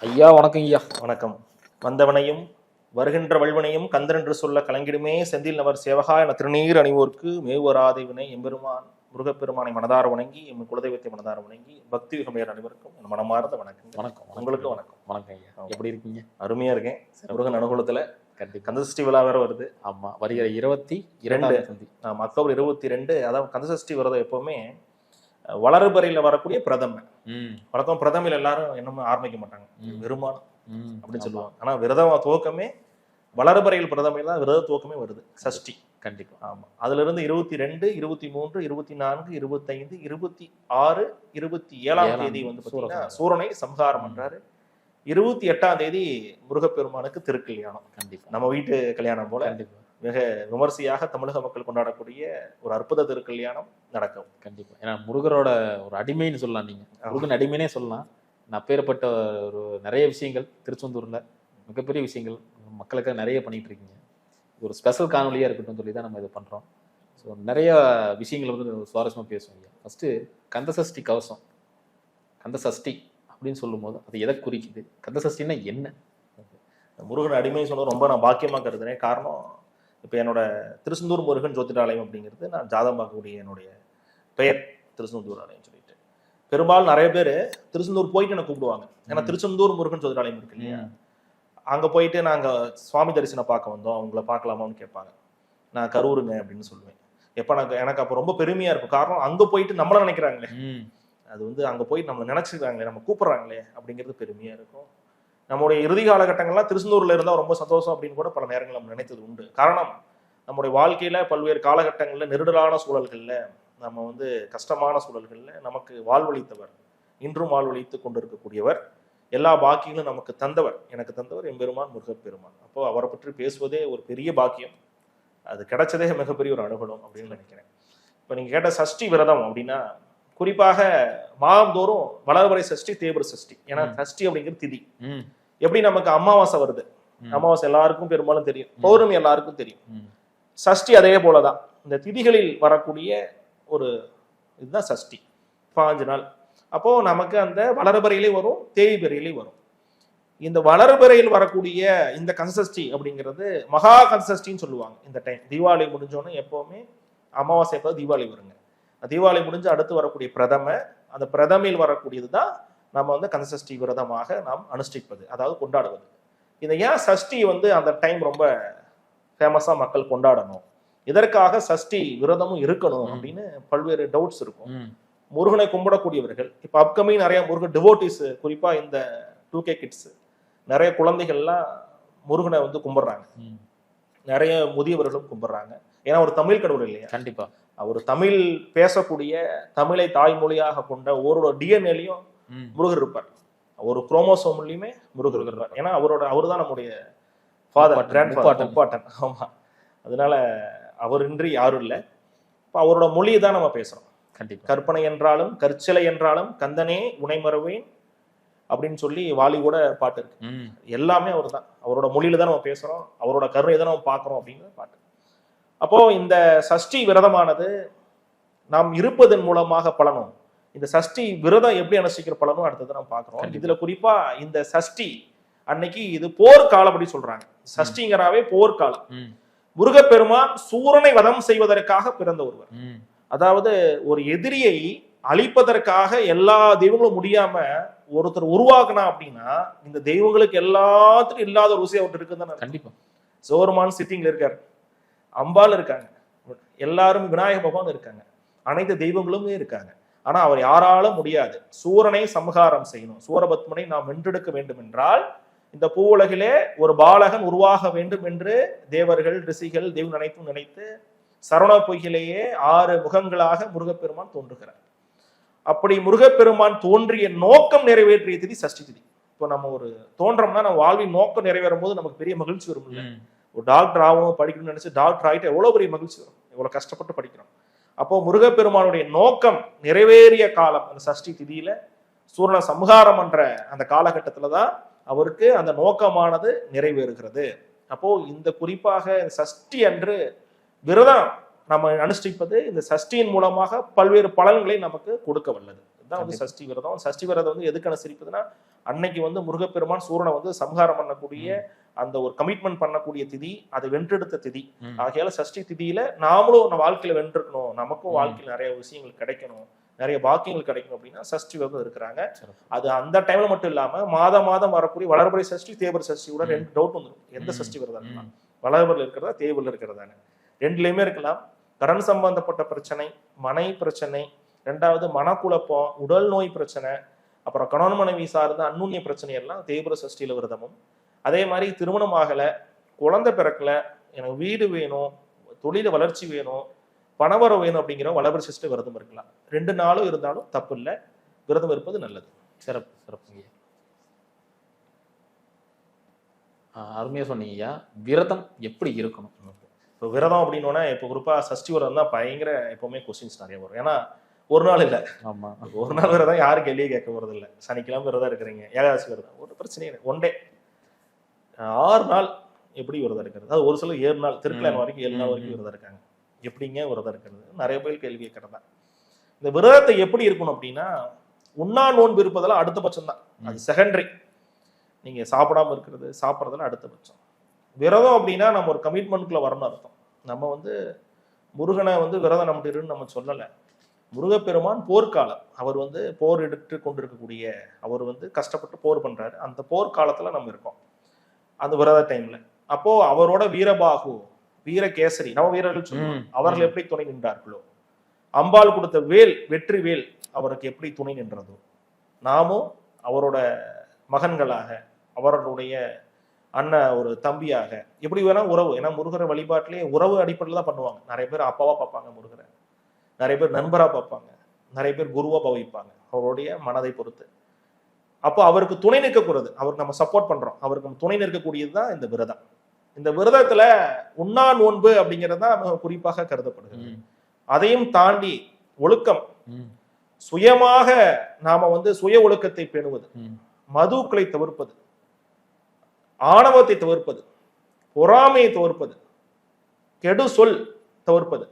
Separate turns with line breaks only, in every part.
ஐயா வணக்கம் ஐயா.
வணக்கம். வந்தவனையும் வருகின்ற வல்வனையும் கந்தரென்று சொல்ல கலங்கிடுமே செந்தில் நவர் சேவகா என திருநீர் அணிவோர்க்கு மேவராதை வினை எம்பெருமான் முருகப்பெருமானை மனதார வணங்கி எம் குலதெய்வத்தை மனதார வணங்கி பக்தி யுகமையர் அனைவருக்கும் என் மனமார்ந்த வணக்கம்.
வணக்கம்.
உங்களுக்கு வணக்கம்.
வணக்கம் ஐயா, எப்படி இருக்கீங்க?
அருமையா இருக்கேன். முருகன் அனுகூலத்துல
கண்டிப்பா
கந்தசஷ்டி விழா வேற வருது.
ஆமா, வருகிற 22
அக்டோபர் 22. அதாவது கந்தசஷ்டி விரதம் எப்பவுமே வளர்பறையில வரக்கூடிய பிரதம வழக்கம். பிரதமையில் எல்லாரும் என்னமோ ஆரம்பிக்க மாட்டாங்க, வெறுமானம் அப்படின்னு சொல்லுவாங்க. ஆனா விரதம் துவக்கமே வளர்பறையில் பிரதமையில் தான் விரத துவக்கமே வருது, சஷ்டி.
கண்டிப்பா.
ஆமா, அதுல இருந்து 22, 23, 24, 25, 26, 27ஆம் தேதி வந்து பாத்தீங்கன்னா சூரனை சம்ஹாரம் பண்றாரு. 28ஆம் தேதி முருகப்பெருமானுக்கு திருக்கல்யாணம்.
கண்டிப்பா
நம்ம வீட்டு கல்யாணம் போல மிக விமர்சையாக தமிழக மக்கள் கொண்டாடக்கூடிய ஒரு அற்புத திருக்கல்யாணம் நடக்கும்.
கண்டிப்பா. ஏன்னா முருகரோட ஒரு அடிமைன்னு சொல்லலாம், நீங்க முருகன் அடிமைனே சொல்லலாம். அப்பேற்பட்ட ஒரு நிறைய விஷயங்கள் திருச்செந்தூர்ல மிகப்பெரிய விஷயங்கள் மக்களுக்காக நிறைய பண்ணிட்டு இருக்கீங்க. இது ஒரு ஸ்பெஷல் காணொலியா இருக்கட்டும் சொல்லி தான் நம்ம இதை பண்றோம். ஸோ நிறைய விஷயங்கள் வந்து சுவாரஸ்யமா பேசுவோம். ஃபர்ஸ்ட் கந்தசஷ்டி கவசம். கந்தசஷ்டி அப்படின்னு சொல்லும் போது அது எதை குறிக்குது? கந்தசஷ்டின்னா என்ன?
முருகன் அடிமை சொல்ல ரொம்ப நான் பாக்கியமா கருதுறேன். காரணம், இப்போ என்னோட திருச்செந்தூர் முருகன் ஜோதிடாலயம் அப்படிங்கிறது நான் ஜாதகம் பார்க்கக்கூடிய என்னுடைய பெயர் திருச்செந்தூர் ஆலயம் சொல்லிட்டு. பெரும்பாலும் நிறைய பேர் திருச்செந்தூர் போயிட்டு எனக்கு கூப்பிடுவாங்க. ஏன்னா திருச்செந்தூர் முருகன் ஜோதிடாலயம் இருக்கு இல்லையா, அங்க போயிட்டு நாங்க சுவாமி தரிசனம் பார்க்க வந்தோம், அவங்கள பார்க்கலாமான்னு கேட்பாங்க. நான் கரூருங்க அப்படின்னு சொல்லுவேன். எப்ப எனக்கு அப்போ ரொம்ப பெருமையா இருக்கும். காரணம், அங்க போயிட்டு நம்மள நினைக்கிறாங்களே, அது வந்து அங்க போயிட்டு நம்மளை நினைச்சிருக்காங்களே, நம்ம கூப்பிடுறாங்களே அப்படிங்கிறது பெருமையா இருக்கும். நம்முடைய இறுதி காலகட்டங்கள்லாம் திருச்செந்தூர்ல இருந்தால் ரொம்ப சந்தோஷம் அப்படின்னு கூட பல நேரங்கள் நம்ம நினைத்தது உண்டு. காரணம், நம்முடைய வாழ்க்கையில பல்வேறு காலகட்டங்கள்ல நெருடலான சூழல்கள்ல நம்ம வந்து கஷ்டமான சூழல்கள்ல நமக்கு வாழ்வழித்தவர், இன்றும் வாழ்வழித்து கொண்டிருக்கக்கூடியவர், எல்லா பாக்கியங்களும் நமக்கு தந்தவர், எனக்கு தந்தவர் எம்பெருமான் முருகப்பெருமான். அப்போ அவரை பற்றி பேசுவதே ஒரு பெரிய பாக்கியம். அது கிடைச்சதே மிகப்பெரிய ஒரு அனுகூலம் அப்படின்னு நினைக்கிறேன். இப்போ நீங்க கேட்ட சஷ்டி விரதம் அப்படின்னா, குறிப்பாக மாதந்தோறும் வளர்வரை சஷ்டி, தேய்பிறை சஷ்டி. ஏன்னா சஷ்டி அப்படிங்கிறது திதி. எப்படி நமக்கு அமாவாசை வருது, அமாவாசை எல்லாருக்கும் பெரும்பாலும் தெரியும், பௌர்ணமி எல்லாருக்கும் தெரியும். சஷ்டி அதே போலதான். இந்த திதிகளில் வரக்கூடிய ஒரு இதுதான் சஷ்டி, 5 நாள். அப்போ நமக்கு அந்த வளர்பறையிலே வரும், தேய்பிறையிலே வரும். இந்த வளர்பறையில் வரக்கூடிய இந்த கந்தசஷ்டி அப்படிங்கிறது மகா கந்தசஷ்டின்னு சொல்லுவாங்க. இந்த டைம் தீபாவளி முடிஞ்சோன்னு எப்பவுமே அமாவாசை எப்போ தீபாவளி வருங்க. தீபாவளி முடிஞ்சு அடுத்து வரக்கூடிய பிரதம, அந்த பிரதமையில் வரக்கூடியது தான் நம்ம வந்து கந்தசஷ்டி விரதமாக நாம் அனுஷ்டிப்பது, அதாவது கொண்டாடுவது. இதை ஏன் சஷ்டி வந்து அந்த டைம் ரொம்ப ஃபேமஸா மக்கள் கொண்டாடணும், இதற்காக சஷ்டி விரதமும் இருக்கணும் அப்படின்னு பல்வேறு டவுட்ஸ் இருக்கும். முருகனை கும்பிடக்கூடியவர்கள் இப்ப அப்கமிங் நிறைய முருகன் டிவோட்டிஸ், குறிப்பா இந்த 2K கிட்ஸ் நிறைய குழந்தைகள்லாம் முருகனை வந்து கும்பிடுறாங்க, நிறைய முதியவர்களும் கும்பிடுறாங்க. ஏன்னா ஒரு தமிழ் கடவுள் இல்லையா.
கண்டிப்பா.
ஒரு தமிழ் பேசக்கூடிய, தமிழை தாய்மொழியாக கொண்ட ஒருவரோட டிஎன்ஏலையும் முருகர் இருப்பார், ஒரு குரோமோசோம்லயுமே முருகர் இருப்பார். ஏன்னா அவர் தான் நம்முடைய ஃபாதர், கிராண்ட்ஃபாதர். ஆமா, அதனால அவர் இன்றி யாரும் இல்லை. இப்போ அவரோட மொழியை தான் நம்ம பேசுறோம்.
கண்டிப்பா.
கற்பனை என்றாலும் கற்சிலை என்றாலும் கந்தனே உனைமறவேன் அப்படின்னு சொல்லி வாலி கூட பாட்டு இருக்கு. எல்லாமே அவர் தான், அவரோட மொழியில தான் நம்ம பேசுறோம், அவரோட கருணையை தான் நம்ம பார்க்கிறோம் அப்படிங்கிற பாட்டு. அப்போ இந்த சஷ்டி விரதமானது நாம் இருப்பதன் மூலமாக பலனும், இந்த சஷ்டி விரதம் எப்படி அனுஷ்டிக்கிற பலனும் அடுத்தது நம்ம பார்க்கிறோம். இதுல குறிப்பா இந்த சஷ்டி அன்னைக்கு இது போர்க்காலம் அப்படி சொல்றாங்க. சஷ்டிங்கிறாவே போர்க்காலம். முருகப்பெருமான் சூரனை வதம் செய்வதற்காக பிறந்த ஒருவர். அதாவது ஒரு எதிரியை அழிப்பதற்காக எல்லா தெய்வங்களும் முடியாம ஒருத்தர் உருவாக்குனா அப்படின்னா, இந்த தெய்வங்களுக்கு எல்லாத்துக்கும் இல்லாத ஒரு விஷயம் அவர்கிட்ட இருக்குன்னு.
கண்டிப்பா.
சோர்மான் சிட்டிங்ல இருக்காரு, அம்பாள் இருக்காங்க, எல்லாரும் விநாயக பகவான் இருக்காங்க, அனைத்து தெய்வங்களுமே இருக்காங்க. ஆனா அவர் யாராலும் முடியாது. சூரனை சம்ஹாரம் செய்யணும், சூரபத்மனை நாம் வென்றெடுக்க வேண்டும் என்றால் இந்த பூவுலகிலே ஒரு பாலகன் உருவாக வேண்டும் என்று தேவர்கள், ரிஷிகள், தெய்வம் அனைத்தும் நினைத்து சரவண பொய்யிலேயே 6 முகங்களாக முருகப்பெருமான் தோன்றுகிறார். அப்படி முருகப்பெருமான் தோன்றிய நோக்கம் நிறைவேற்றிய திதி சஷ்டி திதி. இப்போ நம்ம ஒரு தோன்றோம்னா நம்ம வாழ்வின் நோக்கம் நிறைவேறும் போது நமக்கு பெரிய மகிழ்ச்சி வரும். ஒரு டாக்டர் ஆகணும் படிக்கணும்னு நினைச்சு டாக்டர் ஆகிட்டு எவ்வளவு பெரிய மகிழ்ச்சி வரும், எவ்வளவு கஷ்டப்பட்டு படிக்கிறோம். அப்போ முருகப்பெருமானுடைய நோக்கம் நிறைவேறிய காலம் அந்த சஷ்டி திதியில சூரனை சம்ஹாரம் என்ற அந்த காலகட்டத்துலதான் அவருக்கு அந்த நோக்கமானது நிறைவேறுகிறது. அப்போ இந்த குறிப்பாக சஷ்டி அன்று விரதம் நம்ம அனுஷ்டிப்பது இந்த சஷ்டியின் மூலமாக பல்வேறு பலன்களை நமக்கு கொடுக்க வல்லது. இதுதான் வந்து சஷ்டி விரதம். சஷ்டி விரதம் வந்து எதுக்கு அனுசரிப்பதுன்னா, அன்னைக்கு வந்து முருகப்பெருமான் சூரனை வந்து சம்ஹாரம் பண்ணக்கூடிய அந்த ஒரு கமிட்மெண்ட் பண்ணக்கூடிய திதி, அதை வென்றெடுத்த திதி. ஆகையால சஷ்டி திதியில நாமளும் நம்ம வாழ்க்கையில வென்றிருக்கணும், நமக்கும் வாழ்க்கையில் நிறைய விஷயங்கள் கிடைக்கணும், நிறைய பாக்கியங்கள் கிடைக்கணும் அப்படின்னா சஷ்டி விரதம் இருக்கிறாங்க. அது அந்த டைம்ல மட்டும் இல்லாம மாதம் வரக்கூடிய வளர்பறை சஷ்டி தேய்பிறை சஷ்டியோட 2 டவுட் வந்துடும். எந்த சஷ்டி விரதம் இருக்கலாம், வளர்பறையில் இருக்கிறதா தேய்பிறையில் இருக்கிறதானு. ரெண்டுலயுமே இருக்கலாம். கடன் சம்பந்தப்பட்ட பிரச்சனை, மனை பிரச்சனை, 2வது மனக்குழப்பம், உடல் நோய் பிரச்சனை, அப்புறம் கணவன் மனைவி சார்ந்த அந்நுண்ணிய பிரச்சனை எல்லாம் தேய்பிறை சஷ்டியில விரதமும். அதே மாதிரி திருமணம் ஆகல, குழந்தை பிறக்கல, எனக்கு வீடு வேணும், தொழில வளர்ச்சி வேணும், பணவரம் வேணும் அப்படிங்கிற வளர்பறை சஷ்டி விரதம் இருக்கலாம். 2 நாளும் இருந்தாலும் தப்பு இல்லை, விரதம் இருப்பது நல்லது.
சிறப்பு சிறப்புங்க. அருமையா சொன்னீங்க. விரதம் எப்படி இருக்கணும்?
இப்போ விரதம் அப்படின்னோன்னா இப்போ குறிப்பா சஷ்டி விரதம் தான் பயங்கர எப்பவுமே கொஸ்டின்ஸ் நிறைய வரும். ஏன்னா ஒரு நாள் இல்லை,
ஆமா,
ஒரு நாள் விரதம் யாரும் கேள்வியே கேட்க போறது இல்லை. சனிக்கிழமை விரதம் இருக்கிறீங்க, ஏகாதசி விரதம், ஒரு பிரச்சனையே இல்லை. 1 டே 6 நாள் எப்படி விரதம் இருக்கிறது? அது ஒரு சிலர் 7 நாள், திருக்கல்யாணம் வரைக்கும் 7 நாள் வரைக்கும் விரதம் இருக்காங்க. எப்படிங்க விரதம் இருக்கிறது? நிறைய பேர் கேள்வி கேட்கறது தான். இந்த விரதத்தை எப்படி இருக்கணும் அப்படின்னா, உண்ணா நோன்பு இருப்பதெல்லாம் அடுத்த பட்சம் தான், அது செகண்டரி. நீங்க சாப்பிடாம இருக்கிறது சாப்பிட்றதெல்லாம் அடுத்த பட்சம். விரதம் அப்படின்னா நம்ம ஒரு கமிட்மெண்ட்குள்ள வரணும் அர்த்தம். நம்ம வந்து முருகனை வந்து விரதம் நம்மகிட்ட நம்ம சொல்லலை. முருகப்பெருமான் போர்க்காலம், அவர் வந்து போர் எடுத்து கொண்டிருக்கக்கூடிய, அவர் வந்து கஷ்டப்பட்டு போர் பண்றாரு. அந்த போர்க்காலத்துல நம்ம இருக்கோம் அந்த விரத டைம்ல. அப்போ அவரோட வீரபாகு, வீரகேசரி, நம்ம வீரர்கள் சொல்லுவோம், அவர்கள் எப்படி துணை நின்றார்களோ, அம்பாள் கொடுத்த வேல், வெற்றி வேல் அவருக்கு எப்படி துணை நின்றதோ, நாமும் அவரோட மகன்களாக, அவர்களுடைய அண்ணன் ஒரு தம்பியாக, எப்படி வேணா உறவு. ஏன்னா முருகரை வழிபாட்டிலே உறவு அடிப்படையில் தான் பண்ணுவாங்க. நிறைய பேர் அப்பாவா பார்ப்பாங்க முருகரை, நிறைய பேர் நண்பரா பார்ப்பாங்க, நிறைய பேர் குருவா பவிப்பாங்க, அவருடைய மனதை பொறுத்து. அப்போ அவருக்கு துணை நிற்கக்கூடாது, அவருக்கு நம்ம சப்போர்ட் பண்றோம், அவருக்கு நம்ம துணை நிற்கக்கூடியது தான் இந்த விரதம். இந்த விரதத்துல உண்ணா நோன்பு அப்படிங்கிறது தான் குறிப்பாக கருதப்படுகிறது. அதையும் தாண்டி ஒழுக்கம், சுயமாக நாம வந்து சுய ஒழுக்கத்தை பேணுவது, மதுக்களை தவிர்ப்பது, ஆணவத்தை தவிர்ப்பது, பொறாமையை தவிர்ப்பது, கெடு சொல் தவிர்ப்பது.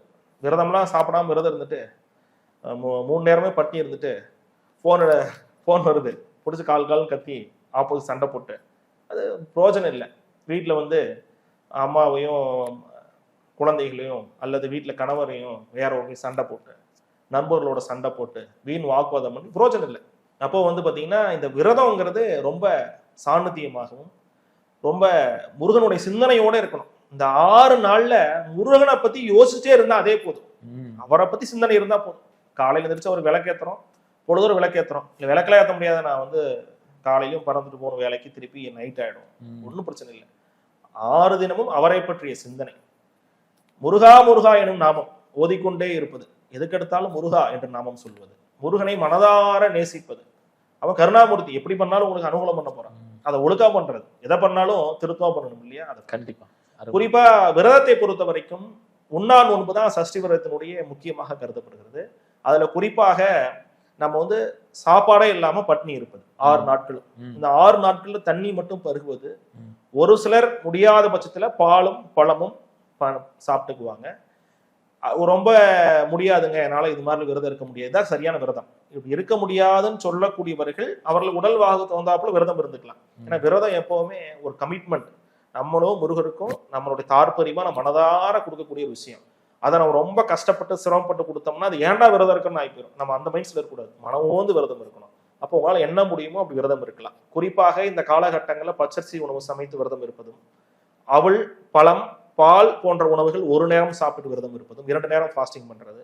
விரதம்லாம் சாப்பிடாம விரதம் இருந்துட்டு 3 நேரமே பட்டினி இருந்துட்டு போன் வருது, பிடிச்சி கால் கத்தி ஆப்போசிட் சண்டை போட்டு, அது பிரயோஜனம் இல்லை. வீட்டில் வந்து அம்மாவையும் குழந்தைகளையும் அல்லது வீட்டில் கணவரையும் வேற ஒரு சண்டை போட்டு, நண்பர்களோட சண்டை போட்டு, வீண் வாக்குவாதம் பண்ணி பிரயோஜனம் இல்லை. அப்போ வந்து பார்த்தீங்கன்னா இந்த விரதம்ங்கிறது ரொம்ப சாநித்தியமாகவும் ரொம்ப முருகனுடைய சிந்தனையோட இருக்கணும். இந்த 6 நாள்ல முருகனை பத்தி யோசிச்சே இருந்தா அதே போதும், அவரை பத்தி சிந்தனை இருந்தா போதும். காலையில எந்திரிச்சு அவர் விளக்கேத்துறோம், பொழுதோறும் விளக்கேத்துறோம், இல்லை விளக்கெல்லாம் ஏற்ற முடியாத, நான் வந்து காலையிலும் பறந்துட்டு போகணும் வேலைக்கு, திருப்பி நைட் ஆயிடும், ஒன்றும் பிரச்சனை இல்லை. 6 தினமும் அவரை பற்றிய சிந்தனை, முருகா முருகா எனும் நாமம் ஓதிக்கொண்டே இருப்பது, எதுக்கெடுத்தாலும் முருகா என்று நாமம் சொல்வது, முருகனை மனதார நேசிப்பது. அவன் கருணாமூர்த்தி, எப்படி பண்ணாலும் உங்களுக்கு அனுகூலம் பண்ண போறான், அதை ஒழுக்கா பண்றது, எதை பண்ணாலும் திருத்தமா பண்ணணும் இல்லையா? அதை
கண்டிப்பா.
குறிப்பா விரதத்தை பொறுத்த வரைக்கும் உண்ணா நோன்பு தான் சஷ்டி விரதத்தினுடைய முக்கியமாக கருதப்படுகிறது. அதுல குறிப்பாக நம்ம வந்து சாப்பாடே இல்லாம பட்னி இருப்பது 6 நாட்களும். இந்த 6 நாட்கள்ல தண்ணி மட்டும் பருகுவது. ஒரு சிலர் முடியாத பட்சத்துல பாலும் பழமும் சாப்பிட்டுக்குவாங்க. ரொம்ப முடியாதுங்க, என்னால இது மாதிரி விரதம் இருக்க முடியாது, தான் சரியான விரதம். இப்படி இருக்க முடியாதுன்னு சொல்லக்கூடியவர்கள் அவர்கள் உடல் வாகு தகுந்தாப்புல விரதம் இருந்துக்கலாம். ஏன்னா விரதம் எப்பவுமே ஒரு கமிட்மெண்ட், நம்மளும் முருகருக்கும் நம்மளுடைய தாற்பரியமா நம்ம மனதார கொடுக்கக்கூடிய விஷயம். அதை நம்ம ரொம்ப கஷ்டப்பட்டு சிரமப்பட்டு கொடுத்தோம்னா அது ஏன்டா விரதம் இருக்குன்னு ஆகிப்போம். நம்ம அந்த மைண்ட்ஸ்ல இருக்கக்கூடாது, மனமோந்து விரதம் இருக்கணும். அப்போ உங்களால் என்ன முடியுமோ அப்படி விரதம் இருக்கலாம். குறிப்பாக இந்த காலகட்டங்களில் பச்சரிசி உணவு சமைத்து விரதம் இருப்பதும், அவள் பழம் பால் போன்ற உணவுகள் 1 நேரம் சாப்பிட்டு விரதம் இருப்பதும், 2 நேரம் ஃபாஸ்டிங் பண்றது,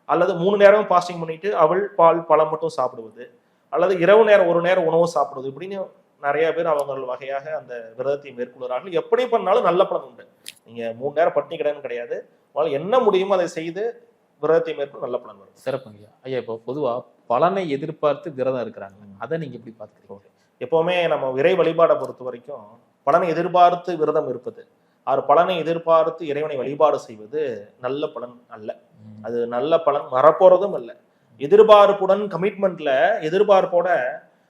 அல்லது 3 நேரம் ஃபாஸ்டிங் பண்ணிட்டு அவள் பால் பழம் மட்டும் சாப்பிடுவது, அல்லது இரவு நேரம் 1 நேரம் உணவு சாப்பிடுவது, இப்படின்னு நிறைய பேர் அவங்க வகையாக அந்த விரதத்தை மேற்கொள்கிறார்கள். எப்படி பண்ணாலும் நல்ல பலன் உண்டு. நீங்க 3 நேரம் பட்டினி கிடையாது கிடையாது, உங்களால் என்ன முடியுமோ அதை செய்து விரதத்தை மேற்கொள்ள நல்ல பலன் வரும்.
சிறப்புங்க ஐயா. இப்போ பொதுவா பலனை எதிர்பார்த்து விரதம் இருக்கிறாங்க, அதை நீங்க எப்படி பார்த்துக்கிறீங்க?
எப்பவுமே நம்ம இறை வழிபாடை பொறுத்த வரைக்கும் பலனை எதிர்பார்த்து விரதம் இருப்பது, பலனை எதிர்பார்த்து இறைவனை வழிபாடு செய்வது நல்ல பலன் அல்ல. அது நல்ல பலன் வரப்போறதும் அல்ல. எதிர்பார்ப்புடன் கமிட்மெண்ட்ல எதிர்பார்ப்போட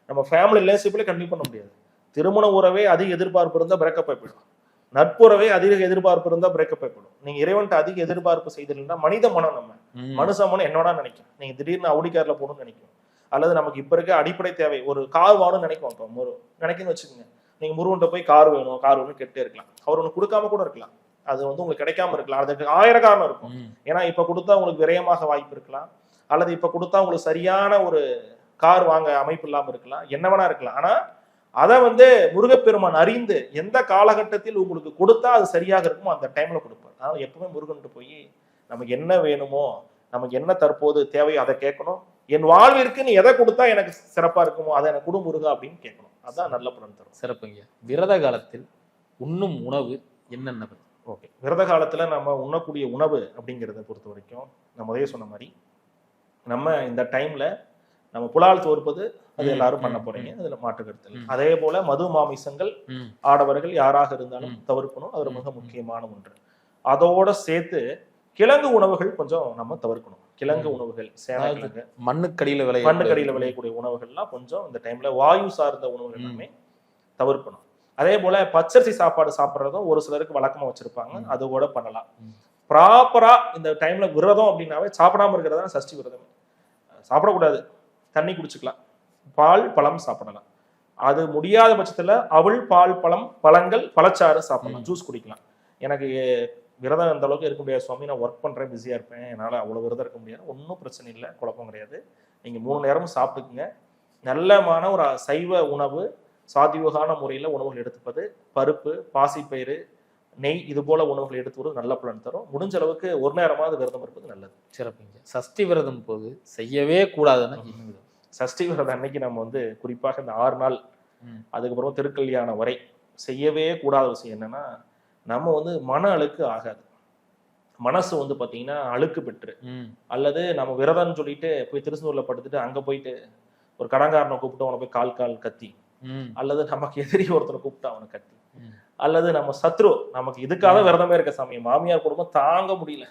நம்ம ஃபேமிலி ரிலேஷன்ஷிப்ல கண்டினியூ பண்ண முடியாது. திருமண உறவே அதிக எதிர்பார்ப்பு இருந்தா பிரேக்கப் ஆயிடும், நட்புறவே அதிக எதிர்பார்ப்பு இருந்தா பிரேக்கப் ஆயிடும். நீங்க இறைவன்ட்டு அதிக எதிர்பார்ப்பு செய்திருந்தா மனித மனம், நம்ம மனுஷ மனம் என்னோட நினைக்கும், நீங்க திடீர்னு அவுடிக்காரில் போகணும்னு நினைக்கும். அல்லது நமக்கு இப்ப இருக்க அடிப்படை தேவை ஒரு கார் வாங்கணும்னு நினைக்கும். இப்போ நினைக்குன்னு வச்சுக்கோங்க, நீங்க முருகன்ட்ட போய் கார் வேணும் கேட்டே இருக்கலாம். அவர் ஒன்று கொடுக்காம கூட இருக்கலாம், அது வந்து உங்களுக்கு கிடைக்காம இருக்கலாம். அதுக்கு 1000 காரணம் இருக்கும். ஏன்னா இப்ப கொடுத்தா உங்களுக்கு விரயமாக வாய்ப்பு இருக்கலாம், அல்லது இப்ப கொடுத்தா உங்களுக்கு சரியான ஒரு கார் வாங்க அமைப்பு இல்லாம இருக்கலாம், என்ன வேணா இருக்கலாம். ஆனா அதை வந்து முருகப்பெருமான் அறிந்து எந்த காலகட்டத்தில் உங்களுக்கு கொடுத்தா அது சரியாக இருக்குமோ அந்த டைம்ல கொடுப்பார். அதனால எப்பவுமே முருகன்ட்டு போய் நமக்கு என்ன வேணுமோ, நமக்கு என்ன தற்போது தேவையோ அதை கேட்கணும். என் வாழ்விற்கு நீ எதை கொடுத்தா எனக்கு சிறப்பா இருக்குமோ அதை எனக்கு கொடு முருகா அப்படின்னு கேட்கணும். அதான் நல்ல பலன் தரும்.
சிறப்புங்க. விரத காலத்தில் உண்ணும் உணவு என்னென்ன?
ஓகே, விரத காலத்துல நம்ம உண்ணக்கூடிய உணவு அப்படிங்கிறத பொறுத்த வரைக்கும் நம்ம முதலே சொன்ன மாதிரி நம்ம இந்த டைம்ல நம்ம புலால் தோற்பது அது எல்லாரும் பண்ண போறீங்க, அதுல மாற்று கருத்து இல்லை. அதே போல மது மாமிசங்கள் ஆடவர்கள் யாராக இருந்தாலும் தவிர்க்கணும், அது மிக முக்கியமான ஒன்று. அதோட சேர்த்து கிழங்கு உணவுகள் கொஞ்சம் நம்ம தவிர்க்கணும். கிழங்கு உணவுகள், சேனக்கிழங்கு,
மண்ணுக்கடியில
விளையக்கூடிய உணவுகள்லாம் கொஞ்சம் இந்த டைம்ல வாயு சார்ந்த உணவுகள் எல்லாமே தவிர்க்கணும். அதே போல பச்சரிசி சாப்பாடு சாப்பிட்றதும் ஒரு சிலருக்கு வழக்கமா வச்சிருப்பாங்க, அது கூட பண்ணலாம். ப்ராப்பரா இந்த டைம்ல விரதம் அப்படின்னாவே சாப்பிடாம இருக்கிறதா சஷ்டி விரதம். சாப்பிடக்கூடாது, தண்ணி குடிச்சுக்கலாம், பால் பழம் சாப்பிடலாம். அது முடியாத பட்சத்துல அவள் பால் பழம் பழங்கள் பழச்சாறு சாப்பிடலாம், ஜூஸ் குடிக்கலாம். எனக்கு விரதம் அந்த அளவுக்கு இருக்க முடியாது சுவாமி, நான் ஒர்க் பண்றேன், பிஸியா இருப்பேன், என்னால அவ்வளவு விரதம் இருக்க முடியாது. ஒன்றும் பிரச்சனை இல்லை, குழப்பம் கிடையாது. நீங்க 3 நேரமும் சாப்பிட்டுக்குங்க. நல்லமான ஒரு சைவ உணவு, சாத்வீகமான முறையில உணவுகள் எடுத்துப்பது, பருப்பு, பாசிப்பயிறு, நெய் இது போல உணவுகள் எடுத்துவது நல்ல பலன் தரும். முடிஞ்ச அளவுக்கு ஒரு நேரமாவது விரதம் இருப்பது நல்லது.
சிறப்புங்க. சஷ்டி விரதம் போது செய்யவே கூடாதுன்னா
சஷ்டி விரதம் அன்னைக்கு நம்ம வந்து குறிப்பாக இந்த 6 நாள் அதுக்கப்புறம் திருக்கல்யாணம் வரை செய்யவே கூடாத விஷயம் என்னன்னா, நம்ம வந்து மன அழுக்கு ஆகாது. மனசு வந்து பாத்தீங்கன்னா அழுக்கு பெற்று, அல்லது நம்ம விரதம்னு சொல்லிட்டு போய் திருச்செந்தூர்ல படுத்துட்டு அங்க போயிட்டு ஒரு கடங்காரனை கூப்பிட்டு அவனை போய் கால் கத்தி, அல்லது நமக்கு எதிரி ஒருத்தரை கூப்பிட்டு அவனை கத்தி, அல்லது நம்ம சத்ரு நமக்கு இதுக்காக விரதமே இருக்க சமயம் மாமியார் குடும்பம் தாங்க முடியல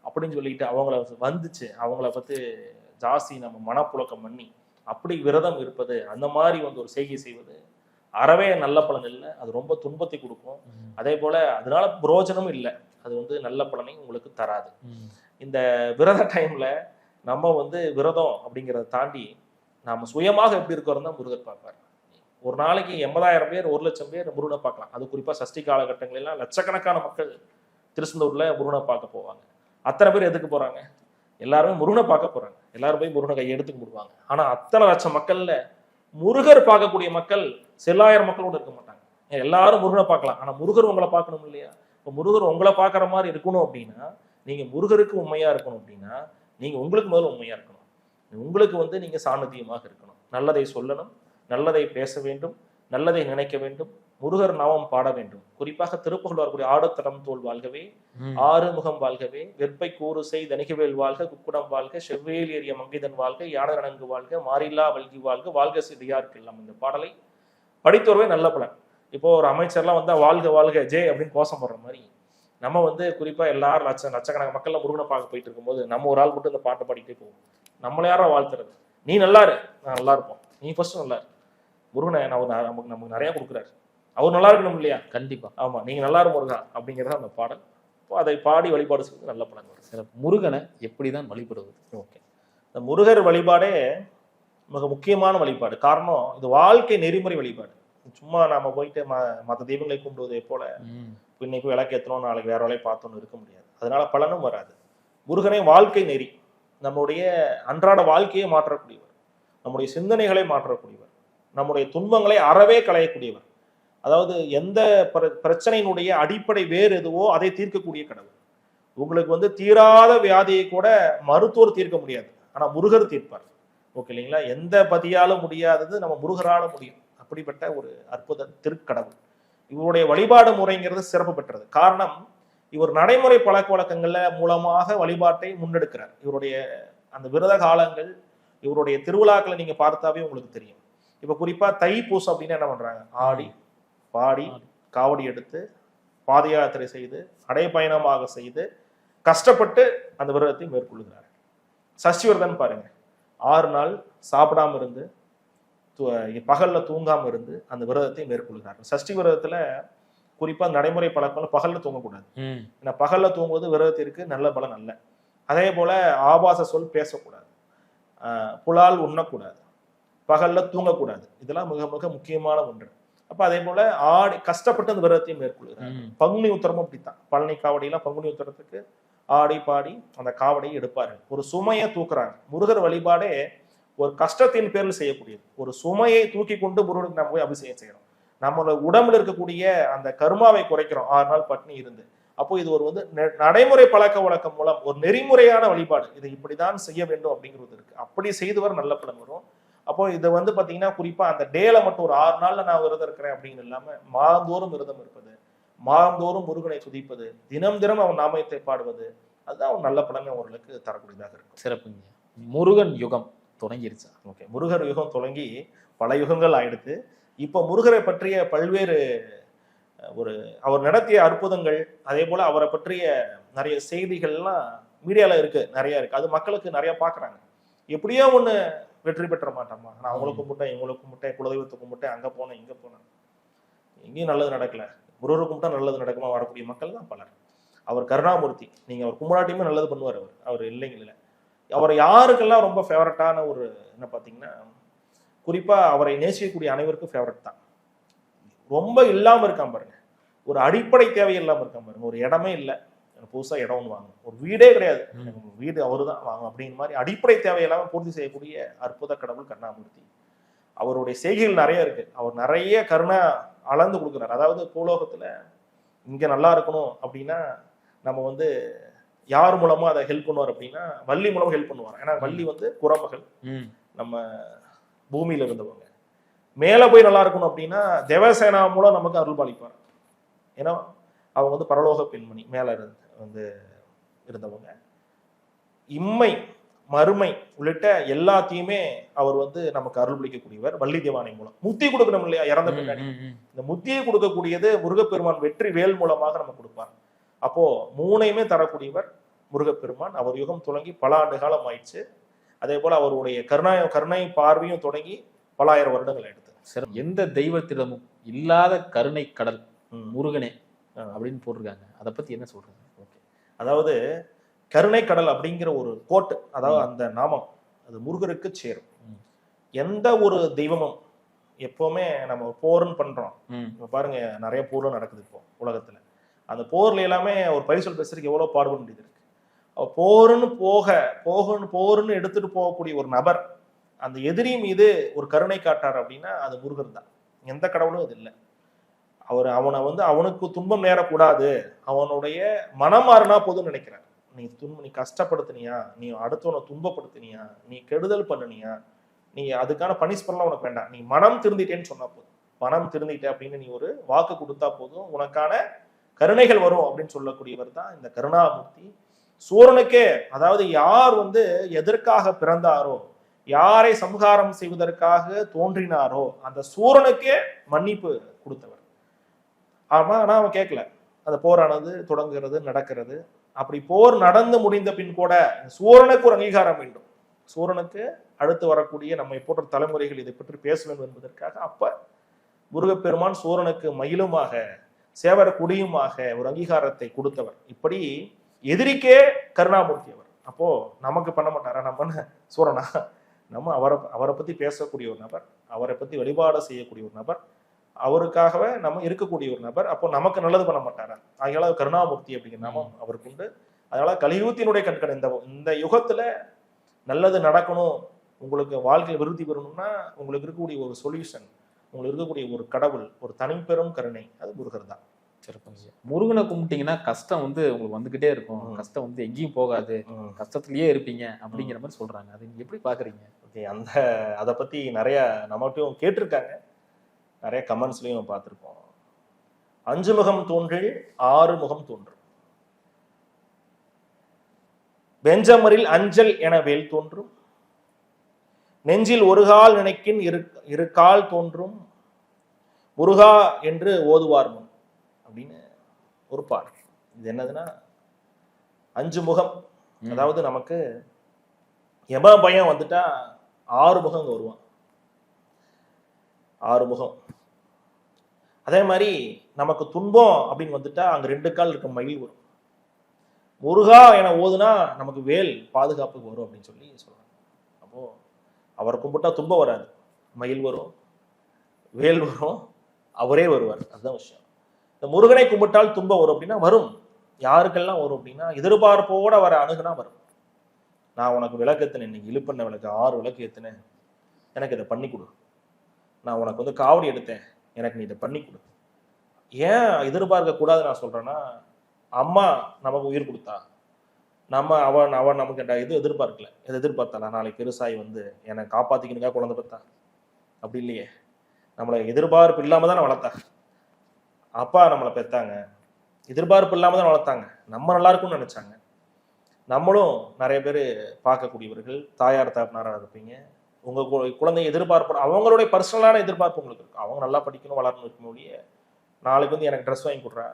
அப்படின்னு சொல்லிட்டு அவங்கள வந்துச்சு, அவங்கள பத்தி ஜாஸ்தி நம்ம மனப்புழக்கம் பண்ணி அப்படி விரதம் இருப்பது, அந்த மாதிரி வந்து ஒரு செய்கை செய்வது அறவே நல்ல பலன் இல்லை, அது ரொம்ப துன்பத்தை கொடுக்கும். அதே போல அதனால புரோஜனமும் இல்லை, அது வந்து நல்ல பலனை உங்களுக்கு தராது. இந்த விரத டைம்ல நம்ம வந்து விரதம் அப்படிங்கிறத தாண்டி நாம சுயமாக எப்படி இருக்கிறோம் தான் முருகர் பார்ப்பார். ஒரு நாளைக்கு 80,000 பேர் 1,00,000 பேர் முருகனை பார்க்கலாம். அது குறிப்பா சஷ்டி காலகட்டங்களெல்லாம் லட்சக்கணக்கான மக்கள் திருச்செந்தூர்ல முருகனை பார்க்க போவாங்க. அத்தனை பேர் எதுக்கு போறாங்க? எல்லாருமே முருகனை பார்க்க போறாங்க. எல்லாரும் போய் முருகனை கையை எடுத்து கும்பிடுவாங்க. ஆனா அத்தனை லட்சம் மக்கள்ல முருகர் பார்க்கக்கூடிய மக்கள் செல்லாயிரம் மக்களோட இருக்க மாட்டாங்க. எல்லாரும் முருகனை பார்க்கலாம், ஆனா முருகர் உங்களை பார்க்கணும் இல்லையா? இப்போ முருகர் உங்களை பார்க்குற மாதிரி இருக்கணும் அப்படின்னா நீங்க முருகருக்கு உண்மையா இருக்கணும். அப்படின்னா நீங்க உங்களுக்கு முதல்ல உண்மையா இருக்கணும். உங்களுக்கு வந்து நீங்க சாநித்தியமாக இருக்கணும். நல்லதை சொல்லணும், நல்லதை பேச வேண்டும், நல்லதை நினைக்க வேண்டும், முருகர் நாமம் பாட வேண்டும். குறிப்பாக திருப்புகழ் வரக்கூடிய ஆடத்தடம் தோல் வாழ்கவே, ஆறுமுகம் வாழ்கவே, வெற்பை கூறு செய் தணிகவேல் வாழ்க, குக்குடம் வாழ்க, செவ்வேல் ஏறிய மங்கைதன் வாழ்க, யானரனங்கு வாழ்க, மாறில்லா வல்கி வாழ்க, வாழ்க சிறியாருக்கெல்லாம். இந்த பாடலை படித்தோர்வே நல்ல பலன். இப்போ ஒரு அமைச்சர்லாம் வந்தா வாழ்க வாழ்க ஜெய் அப்படின்னு கோஷம் போடுற மாதிரி நம்ம வந்து குறிப்பா எல்லாரும் லட்சக்கணக்கான மக்கள்ல முருகனை பார்க்க போயிட்டு இருக்கும்போது நம்ம ஒரு ஆள் மட்டும் இந்த பாட்டை பாடிக்கிட்டே போவோம். நம்மள யாரோ வாழ்த்துறது, நீ நல்லா இரு, நான் நல்லா இருப்போம், நீ ஃபர்ஸ்ட் நல்லா இரு, முருகனை நமக்கு நிறைய கொடுக்குறாரு, அவர் நல்லா இருக்கணும் இல்லையா?
கண்டிப்பா.
ஆமா, நீங்க நல்லா இருக்கும் முருகா அப்படிங்கிறத அந்த பாடல். இப்போ அதை பாடி வழிபாடு செய்வது நல்ல பலன் வரும்.
சிறப்பு. முருகனை எப்படிதான் வழிபடுவது?
ஓகே, இந்த முருகர் வழிபாடே மிக முக்கியமான வழிபாடு. காரணம், இது வாழ்க்கை நெறிமுறை வழிபாடு. சும்மா நாம போயிட்டு மற்ற தெய்வங்களை கும்பிடுவதை போல இன்னைக்கு விளக்கேற்றணும் நாளைக்கு வேற வேலையை பார்த்தோன்னு இருக்க முடியாது. அதனால பலனும் வராது. முருகனே வாழ்க்கை நெறி, நம்முடைய அன்றாட வாழ்க்கையை மாற்றக்கூடியவர், நம்முடைய சிந்தனைகளை மாற்றக்கூடியவர், நம்முடைய துன்பங்களை அறவே களையக்கூடியவர். அதாவது எந்த பிரச்சனையினுடைய அடிப்படை வேறு எதுவோ அதை தீர்க்கக்கூடிய கடவுள். உங்களுக்கு வந்து தீராத வியாதியை கூட மருத்துவர் தீர்க்க முடியாது, ஆனா முருகர் தீர்ப்பார். ஓகே இல்லைங்களா? எந்த பதியாலும் முடியாதது நம்ம முருகரால முடியும். அப்படிப்பட்ட ஒரு அற்புத திருக்கடவுள். இவருடைய வழிபாடு முறைங்கிறது சிறப்பு பெற்றது. காரணம், இவர் நடைமுறை பழக்க வழக்கங்கள்ல மூலமாக வழிபாட்டை முன்னெடுக்கிறார். இவருடைய அந்த விரத காலங்கள், இவருடைய திருவிழாக்களை நீங்க பார்த்தாவே உங்களுக்கு தெரியும். இப்ப குறிப்பா தைப்பூசம் அப்படின்னு என்ன பண்றாங்க? ஆடி பாடி காவடி எடுத்து பாத யாத்திரை செய்து அடைப்பயணமாக செய்து கஷ்டப்பட்டு அந்த விரதத்தை மேற்கொள்கிறார். சஷ்டி விரதம் பாருங்க, 6 நாள் சாப்பிடாம இருந்து பகல்ல தூங்காம இருந்து அந்த விரதத்தை மேற்கொள்கிறார். சஷ்டி விரதத்துல குறிப்பா நடைமுறை பழக்கம் பகல்ல தூங்கக்கூடாது. ஏன்னா பகல்ல தூங்குவது விரதத்திற்கு நல்ல பலன் அல்ல. அதே போல ஆபாச சொல் பேசக்கூடாது, புலால் உண்ணக்கூடாது, பகல்ல தூங்கக்கூடாது. இதெல்லாம் மிக மிக முக்கியமான ஒன்று. அப்ப அதே போல ஆடி கஷ்டப்பட்டு அந்த விரதத்தையும் மேற்கொள்கிறார். பங்குனி உத்திரமும் அப்படித்தான். பழனி காவடியெல்லாம் பங்குனி உத்திரத்துக்கு ஆடி பாடி அந்த காவடியை எடுப்பாரு. ஒரு சுமையை தூக்குறாங்க. முருகர் வழிபாடே ஒரு கஷ்டத்தின் பேரில் செய்யக்கூடியது. ஒரு சுமையை தூக்கி கொண்டு முருகனுக்கு நம்ம போய் அபிஷேகம் செய்யறோம். நம்மளோட உடம்புல இருக்கக்கூடிய அந்த கருமாவை குறைக்கிறோம் 6 நாள் பட்னி இருந்து. அப்போ இது ஒரு நடைமுறை பழக்க வழக்கம் மூலம் ஒரு நெறிமுறையான வழிபாடு. இதை இப்படிதான் செய்ய வேண்டும் அப்படிங்கிறது இருக்கு. அப்படி செய்தவர் நல்ல பலன் வரும். அப்போ இதை பாத்தீங்கன்னா குறிப்பா அந்த டேல மட்டும் ஒரு 6 நாள்ல நான் விரதம் இருக்கிறேன் அப்படின்னு இல்லாம மாதந்தோறும் விரதம் இருப்பது, மாதந்தோறும் முருகனை துதிப்பது, தினம் தினம் அவன் நாமத்தை பாடுவது, அதுதான் ஒரு நல்ல பலனை அவர்களுக்கு தரக்கூடியதாக இருக்கும்.
சிறப்புங்க. முருகன் யுகம் தொடங்கிருச்சா?
ஓகே, முருகர் யுகம் தொடங்கி பல யுகங்கள் ஆயிடுத்து. இப்ப முருகரை பற்றிய பல்வேறு அவர் நடத்திய அற்புதங்கள், அதே போல அவரை பற்றிய நிறைய செய்திகள்லாம் மீடியால இருக்கு, நிறைய இருக்கு. அது மக்களுக்கு நிறைய பாக்குறாங்க. எப்படியோ ஒண்ணு வெற்றி பெற்ற மாட்டோமா, நான் அவங்களுக்கு கும்பிட்டேன், இவங்களுக்கு கும்பிட்டேன், குலதெய்வத்தை கும்பிட்டேன், அங்க போனேன் இங்க போனேன், எங்கேயும் நல்லது நடக்கல, முருகரை கும்பிட்டா நல்லது நடக்குமா வரக்கூடிய மக்கள் தான் பலர். அவர் கருணாமூர்த்தி, நீங்க அவர் கும்பிடாட்டியுமே நல்லது பண்ணுவார். அவர் இல்லைங்கள. அவர் யாருக்கெல்லாம் ரொம்ப ஃபேவரட்டான ஒரு என்ன பாத்தீங்கன்னா, குறிப்பா அவரை நேசிக்கக்கூடிய அனைவருக்கும் ஃபேவரட் தான். ரொம்ப இல்லாம இருக்காம பாருங்க, ஒரு அடிப்படை தேவை இல்லாம இருக்காம பாருங்க. ஒரு இடமே இல்லை, புதுசா இடம் ஒன்று வாங்கணும், ஒரு வீடே கிடையாது, வீடு அவரு தான் வாங்கணும் அப்படிங்கிற மாதிரி அடிப்படை தேவையெல்லாம் பூர்த்தி செய்யக்கூடிய அற்புத கடவுள் கருணாமூர்த்தி. அவருடைய செய்கைகள் நிறைய இருக்கு. அவர் நிறைய கருணா அளந்து கொடுக்குறாரு. அதாவது பூலோகத்துல இங்க நல்லா இருக்கணும் அப்படின்னா நம்ம யார் மூலமா அதை ஹெல்ப் பண்ணுவார் அப்படின்னா வள்ளி மூலமா ஹெல்ப் பண்ணுவார். ஏன்னா வள்ளி குரமகள், நம்ம பூமியில இருந்தவங்க. மேல போய் நல்லா இருக்கணும் அப்படின்னா தேவசேனா மூலம் நமக்கு அருள் பாலிப்பார். ஏன்னா அவங்க பரலோக பெண்மணி, மேல இருந்தவங்க. இம்மை மறுமை உள்ளிட்ட எல்லாத்தையுமே அவர் நமக்கு அருள் பிடிக்கக்கூடியவர். வள்ளி தேவானை மூலம் முத்தி கொடுக்கணும் இல்லையா, இறந்த பின்னாடி இந்த முத்தியை கொடுக்கக்கூடியது முருகப்பெருமான் வெற்றி வேல் மூலமாக நம்ம கொடுப்பார். அப்போ மூணையுமே தரக்கூடியவர் முருகப்பெருமான். அவர் யுகம் தொடங்கி பல ஆண்டு காலம் ஆயிடுச்சு. அதே போல அவருடைய கருணை பார்வையும் தொடங்கி பல ஆயிரம் வருடங்கள் ஆயிடுது.
எந்த தெய்வத்திடமும் இல்லாத கருணை கடல் முருகனே அப்படின்னு போட்டிருக்காங்க. அதை பத்தி என்ன சொல்றாங்க?
ஓகே, அதாவது கருணை கடல் அப்படிங்கிற ஒரு கோட்டு, அதாவது அந்த நாமம் அது முருகருக்கு சேரும். எந்த ஒரு தெய்வமும் எப்பவுமே நம்ம போர்ன்னு பண்றோம். இப்ப பாருங்க, நிறைய போர்ல நடக்குது இப்போ உலகத்துல. அந்த போர்ல எல்லாமே ஒரு பரிசல் பேசுறதுக்கு எவ்வளவு பாடுபட வேண்டியது இருக்கு. போருன்னு எடுத்துட்டு போகக்கூடிய ஒரு நபர் அந்த எதிரி மீது ஒரு கருணை காட்டார் அப்படின்னா அது முருகர் தான். எந்த கடவுளும் அது இல்லை. அவனை அவனுக்கு துன்பம் நேரக்கூடாது, அவனுடைய மனம் மாறினா போதும்னு நினைக்கிறார். நீ கஷ்டப்படுத்தினியா, நீ அடுத்தவனை துன்பப்படுத்தினியா, நீ கெடுதல் பண்ணினியா, நீ அதுக்கான பனிஷ்மெண்ட்லாம் உனக்கு வேண்டாம், நீ மனம் திருந்திட்டேன்னு சொன்னா போதும். மனம் திருந்திட்ட அப்படின்னு நீ ஒரு வாக்கு கொடுத்தா போதும், உனக்கான கருணைகள் வரும் அப்படின்னு சொல்லக்கூடியவர் தான் இந்த கருணாமூர்த்தி. சூரனுக்கே, அதாவது யார் எதற்காக பிறந்தாரோ, யாரை சம்ஹாரம் செய்வதற்காக தோன்றினாரோ அந்த சூரனுக்கே மன்னிப்பு கொடுத்தவர். ஆனா அவன் கேட்கல. அந்த போரானது தொடங்குகிறது, நடக்கிறது. அப்படி போர் நடந்து முடிந்த பின் கூட சூரனுக்கு ஒரு அங்கீகாரம் வேண்டும். சூரனுக்கு அடுத்து வரக்கூடிய நம்மை போன்ற தலைமுறைகள் இதை பற்றி பேச வேண்டும் என்பதற்காக அப்ப முருகப்பெருமான் சூரனுக்கு மயிலுமாக சேவர குடியுமாக ஒரு அங்கீகாரத்தை கொடுத்தவர். இப்படி எதிரிக்கே கருணாமூர்த்தி அவர். அப்போ நமக்கு பண்ண மாட்டாரா? நம்ம சூரனா? நம்ம அவரை பத்தி பேசக்கூடிய ஒரு நபர், அவரை பத்தி வழிபாடு செய்யக்கூடிய ஒரு நபர், அவருக்காகவே நம்ம இருக்கக்கூடிய ஒரு நபர். அப்போ நமக்கு நல்லது பண்ண மாட்டாரா? அதனால கருணாமூர்த்தி அப்படிங்கிற நாமம் அவருக்கு உண்டு. அதனால கலியுகத்தினுடைய கண்கடை. இந்த யுகத்துல நல்லது நடக்கணும், உங்களுக்கு வாழ்க்கை விருத்தி பெறணும்னா உங்களுக்கு இருக்கக்கூடிய ஒரு சொல்யூஷன், உங்களுக்கு இருக்கக்கூடிய ஒரு கடவுள், ஒரு தனிப்பெரும் கருணை, அது முருகர் தான்.
சிறப்பு. முருகனை கும்பிட்டீங்கன்னா கஷ்டம் உங்களுக்கு வந்துகிட்டே இருக்கும், கஷ்டம் எங்கேயும் போகாது, கஷ்டத்திலேயே இருப்பீங்க அப்படிங்கிற மாதிரி சொல்றாங்க. அது நீங்க எப்படி பாக்குறீங்க?
ஓகே, அதை பத்தி நிறைய நம்மகிட்டையும் கேட்டிருக்காங்க, நிறைய கமெண்ட்ஸ்லயும் பார்த்திருப்போம். 5 முகம் தோன்றில் 6 முகம் தோன்றும், பெஞ்சமரில் அஞ்சல் என வேல் தோன்றும், நெஞ்சில் ஒரு கால் நினைக்கின் இரு கால் தோன்றும், முருகா என்று ஓதுவார் முன் அப்படின்னு ஒரு பாடல். இது என்னதுன்னா 5 முகம். அதாவது நமக்கு யம பயம் வந்துட்டா 6 முகம் வருவான். 6 முகம். அதே மாதிரி நமக்கு துன்பம் அப்படின்னு வந்துட்டா அங்க 2 கால் இருக்க மயில் வரும். முருகா என ஓதுனா நமக்கு வேல் பாதுகாப்புக்கு வரும் அப்படின்னு சொல்லி சொல்றாங்க. அப்போ அவரை கும்பிட்டா துன்பம் வராது, மயில் வரும், வேல் வரும், அவரே வருவார். அதுதான் விஷயம். இந்த முருகனை கும்பிட்டால் துன்பம் வரும் அப்படின்னா வரும். யாருக்கெல்லாம் வரும் அப்படின்னா எதிர்பார்ப்போட வர அணுகுனா வரும். நான் உனக்கு விளக்கு ஏத்தினேன், இன்னைக்கு இழுப்பண்ண விளக்கு 6 விளக்கு ஏத்தினேன், எனக்கு இதை பண்ணி கொடு. நான் உனக்கு வந்து காவடி எடுத்தேன், எனக்கு நீ இதை பண்ணி கொடு. ஏன் எதிர்பார்க்க கூடாது நான் சொல்றேன்னா, அம்மா நமக்கு உயிர் கொடுத்தா, அவன் நமக்கு இது எதிர்பார்க்கல. எது எதிர்பார்த்தாளா நாளைக்கு பெருசாகி வந்து என்னை காப்பாத்திக்கணுக்கா குழந்தை பார்த்தா? அப்படி இல்லையே. நம்மளை எதிர்பார்ப்பு இல்லாம தான் வளர்த்தா. அப்பா நம்மளை பெத்தாங்க, எதிர்பார்ப்பு இல்லாம தான் வளர்த்தாங்க. நம்ம நல்லா இருக்கும்னு நினைச்சாங்க. நம்மளும் நிறைய பேர் பார்க்கக்கூடியவர்கள் தாயார் தாப்பினாராக இருப்பீங்க. உங்க குழந்தை எதிர்பார்ப்பு அவங்களுடைய பர்சனலான எதிர்பார்ப்பு உங்களுக்கு இருக்கு. அவங்க நல்லா படிக்கணும், வளரணும் இருக்கக்கூடிய, நாளைக்கு வந்து எனக்கு ட்ரெஸ் வாங்கி கொடுறா,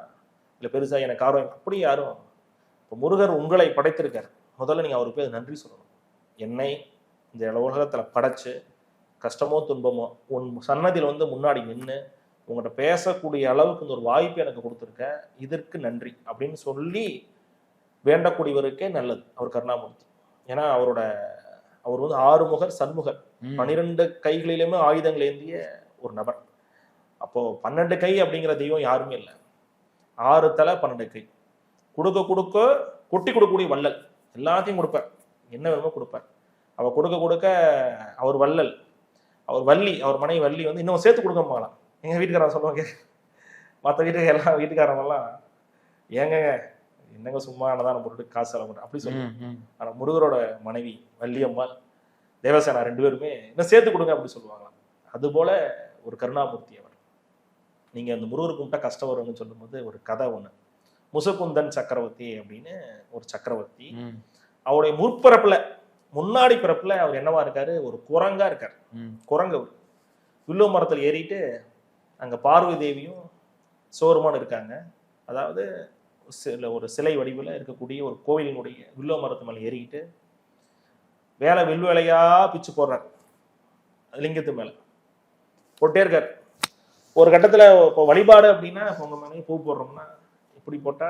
இல்லை பெருசாக எனக்கு கார் வாங்கி, அப்படி யாரும். இப்போ முருகர் உங்களை படைத்திருக்கார். முதல்ல நீங்கள் அவருக்கு போய் நன்றி சொல்லணும். என்னை இந்த உலகத்தில் படைச்சு கஷ்டமோ துன்பமோ உன் சன்னதியில் வந்து முன்னாடி நின்று உங்கள்கிட்ட பேசக்கூடிய அளவுக்கு இந்த ஒரு வாய்ப்பு எனக்கு கொடுத்துருக்க, இதற்கு நன்றி அப்படின்னு சொல்லி வேண்டக்கூடியவருக்கே நல்லது. அவர் கருணாமூர்த்தி. ஏன்னா அவர் வந்து 6 முகர் சண்முகர், 12 கைகளிலுமே ஆயுதங்கள் ஏந்திய ஒரு நபர். அப்போ 12 கை அப்படிங்கிற தெய்வம் யாருமே இல்லை. 6 தலை 12 கை. கொடுக்க கொட்டி கொடுக்கக்கூடிய வள்ளல். எல்லாத்தையும் கொடுப்பார், என்ன வேணுமோ கொடுப்பார். அவர் கொடுக்க அவர் வள்ளல், அவர் வள்ளி, அவர் மனைவி வள்ளி வந்து இன்னும் சேர்த்து கொடுக்க போகலாம். எங்க வீட்டுக்காரன் சொல்லுவாங்க, மற்ற வீட்டுக்கு எல்லாம் வீட்டுக்காரங்கெல்லாம் ஏங்க என்னங்க சும்மா அன்னதானம் போட்டு காசு செலவு பண்ணுறேன் அப்படி சொல்லுவாங்க. ஆனால் முருகரோட மனைவி வள்ளியம்மாள், தேவசேனா 2 பேருமே இன்னும் சேர்த்து கொடுங்க அப்படி சொல்லுவாங்களாம். அதுபோல ஒரு கருணாமூர்த்தி அவர். நீங்க அந்த முருகர் கும்பிட்டா கஷ்டம் வரும்னு சொல்லும்போது ஒரு கதை ஒண்ணு. முசுகுந்தன் சக்கரவர்த்தி அப்படின்னு ஒரு சக்கரவர்த்தி. அவருடைய முற்பிறப்புல, முன்னாடி பிறப்புல அவர் என்னவா இருக்காரு, ஒரு குரங்கா இருக்காரு. குரங்கு வில்லு மரத்தில் ஏறிட்டு அங்க பார்வதி தேவியும் சோறுமான் இருக்காங்க. அதாவது ஒரு சிலை வடிவில் இருக்கக்கூடிய ஒரு கோவிலினுடைய வில்லோ மரத்து மேலே ஏறிக்கிட்டு வில் வேலையா பிச்சு போடுறாரு. லிங்கத்து மேல போட்டே இருக்காரு. ஒரு கட்டத்துல இப்போ வழிபாடு அப்படின்னா இப்போ உங்க மேலே பூ போடுறோம்னா இப்படி போட்டா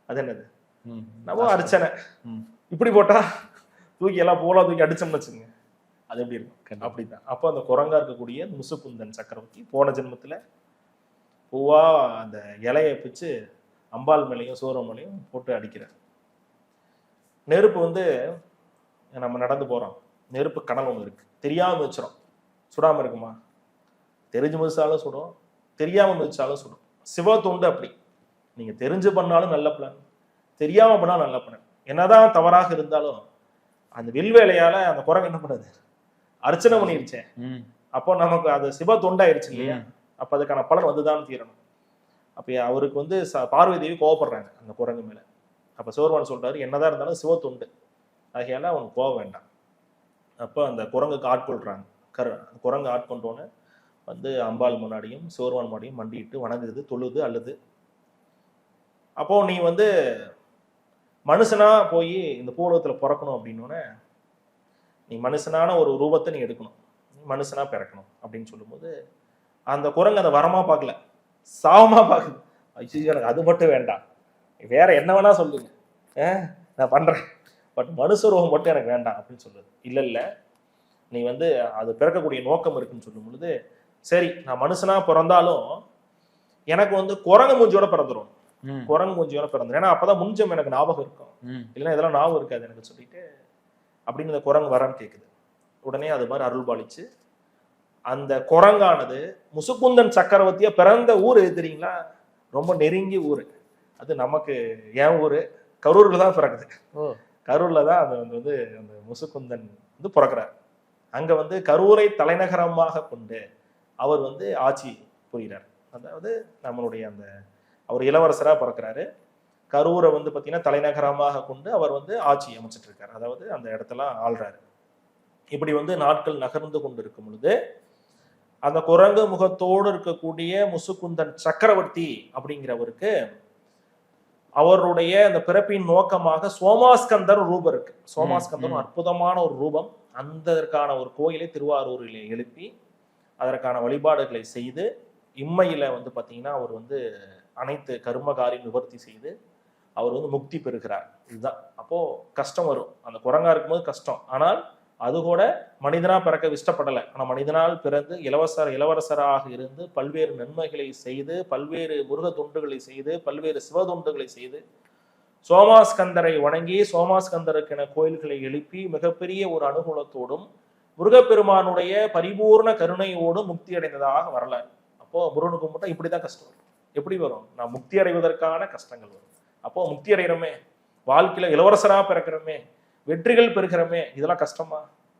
அது என்னது, நம்ம அர்ச்சனை. இப்படி போட்டா தூக்கி எல்லாம் பூலா தூக்கி அடிச்சோம்னு வச்சுங்க, அது எப்படி இருக்கும்? அப்படிதான். அப்போ அந்த குரங்கா இருக்கக்கூடிய முசுகுந்தன் சக்கரவர்த்தி போன ஜென்மத்துல பூவா அந்த இலையை பிச்சு அம்பாள் மேலையும் சோரம் மேலையும் போட்டு அடிக்கிறார். நெருப்பு வந்து நம்ம நடந்து போறோம், நெருப்பு கனல் ஒன்று இருக்கு, தெரியாம வச்சிரும், சுடாம இருக்குமா? தெரிஞ்சு மிதிச்சாலும் சுடும், தெரியாம மிதிச்சாலும் சுடும். சிவத்தொண்டு அப்படி. நீங்க தெரிஞ்சு பண்ணாலும் நல்ல பலன், தெரியாம பண்ணாலும் நல்ல பலன். என்னதான் தவறாக இருந்தாலும் அந்த வில்வேலையால அந்த குரங்கு என்ன பண்ணுது, அர்ச்சனை பண்ணிருச்சேன். அப்போ நமக்கு அது சிவ தொண்டாயிருச்சு இல்லையா? அப்ப அதுக்கான பலன் வந்துதான் தீரணும். அப்ப அவருக்கு வந்து பார்வதி தேவி கோவப்படுறாங்க அந்த குரங்கு மேல. அப்ப சோர்வான் சொல்றாரு, என்னதான் இருந்தாலும் சிவ தொண்டு, ஆகையால அவனுக்கு கோவம் வேண்டாம். அப்ப அந்த குரங்குக்கு ஆட்கொள்றாங்க. குரங்கு ஆட்கொண்டோன்னு வந்து அம்பாள் முன்னாடியும் சோர்வான் முன்னாடியும் மண்டிட்டு வணங்குது, தொழுது, அழுது. அப்போ நீ வந்து மனுஷனா போய் இந்த பூலோகத்துல பிறக்கணும் அப்படின்னோடனே நீ மனுஷனான ஒரு ரூபத்தை நீ எடுக்கணும், நீ மனுஷனா பிறக்கணும் அப்படின்னு சொல்லும்போது அந்த குரங்கு அந்த வரமா பார்க்கல, சாவமா பார்க்குது. ஐயோ எனக்கு அது மட்டும் வேண்டாம், வேற என்ன வேணா சொல்லுங்க, நான் பண்றேன், பட் மனுஷ ரூபம் மட்டும் எனக்கு வேண்டாம் அப்படின்னு சொல்லுது. இல்ல இல்ல, நீ வந்து அது பிறக்கக்கூடிய நோக்கம் இருக்குன்னு சொல்லும் பொழுது, சரி நான் மனுஷனா பிறந்தாலும் எனக்கு வந்து குரங்கு மூஞ்சியோட பிறந்துடும், குரங்கு மூஞ்சியோட பிறந்துடும், ஏன்னா அப்பதான் முன்ஜம் எனக்கு ஞாபகம் இருக்கும், இல்லைன்னா இதெல்லாம் ஞாபகம் இருக்காது எனக்கு சொல்லிட்டு அப்படின்னு இந்த குரங்கு வரான்னு கேட்குது. உடனே அது மாதிரி அருள் பாலிச்சு அந்த குரங்கானது முசுகுந்தன் சக்கரவர்த்தியா பிறந்த ஊர் எது தெரியுங்களா? ரொம்ப நெருங்கிய ஊரு. அது நமக்கு என் ஊரு கரூர்ல தான் பிறக்குது. கரூர்ல தான் அது வந்து அந்த முசுகுந்தன் வந்து பிறக்கிறார். அங்க வந்து கரூரை தலைநகரமாக கொண்டு அவர் வந்து ஆட்சி புரிகிறார். அதாவது நம்மளுடைய அந்த அவர் இளவரசரா பிறக்கிறாரு. கரூரை வந்து பார்த்தீங்கன்னா தலைநகரமாக கொண்டு அவர் வந்து ஆட்சி அமைச்சிட்டு இருக்காரு. அதாவது அந்த இடத்துல ஆள்றாரு. இப்படி வந்து நாட்கள் நகர்ந்து கொண்டு இருக்கும் பொழுது அந்த குரங்கு முகத்தோடு இருக்கக்கூடிய முசுகுந்தன் சக்கரவர்த்தி அப்படிங்கிறவருக்கு அவருடைய அந்த பிறப்பின் நோக்கமாக சோமாஸ்கந்தர் ரூபம் இருக்கு. சோமாஸ்கந்தர் அற்புதமான ஒரு ரூபம். அதற்கான ஒரு கோயிலை திருவாரூரிலே எழுப்பி அதற்கான வழிபாடுகளை செய்து இம்மையில வந்து பார்த்தீங்கன்னா அவர் வந்து அனைத்து கர்மகாரி நிவர்த்தி செய்து அவர் வந்து முக்தி பெறுகிறார். இதுதான். அப்போ கஷ்டம் வரும், அந்த குரங்கா இருக்கும்போது கஷ்டம், ஆனால் அது கூட மனிதனா பிறக்க இஷ்டப்படலை. ஆனா மனிதனால் பிறந்து இளவரசராக இருந்து பல்வேறு நன்மைகளை செய்து, பல்வேறு முருக தொண்டுகளை செய்து, பல்வேறு சிவ தொண்டுகளை செய்து, சோமாஸ்கந்தரை வணங்கி சோமாஸ்கந்தருக்கென கோயில்களை எழுப்பி மிகப்பெரிய ஒரு அனுகூலத்தோடும் முருகப்பெருமானுடைய பரிபூர்ண கருணையோடும் முக்தி அடைந்ததாக வரலாறு. அப்போ முருகனுக்கு கும்பிட்டா இப்படிதான் கஷ்டம் வரும். எப்படி வரும்? நான் முக்தி அடைவதற்கான கஷ்டங்கள் வரும். அப்போ முக்தி அடைகிறோமே, வாழ்க்கையில இளவரசரா பிறக்கிறோமே, வெற்றிகள் பெறுகிறோமே, இதெல்லாம் கஷ்டமா?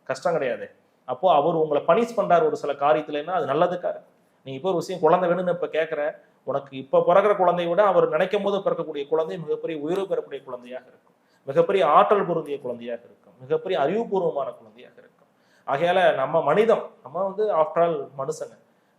கஷ்டம் கிடையாது. அப்போ அவர் உங்களை பனிஷ் பண்றாரு ஒரு சில காரியத்துலன்னா அது நல்லதுக்காரு. நீ இப்போ ஒரு விஷயம் குழந்தை வேணும்னு இப்ப கேட்கிற, உனக்கு இப்ப பிறக்கிற குழந்தைய விட அவர் நினைக்கும் போது பிறக்கக்கூடிய குழந்தை மிகப்பெரிய உயர்வு பெறக்கூடிய குழந்தையாக இருக்கும், மிகப்பெரிய ஆற்றல் பொருந்திய குழந்தையாக இருக்கும், மிகப்பெரிய அறிவுபூர்வமான குழந்தையாக இருக்கும். ஆகையால நம்ம மனிதம், நம்ம வந்து ஆஃப்டர் ஆல் மனுஷங்க,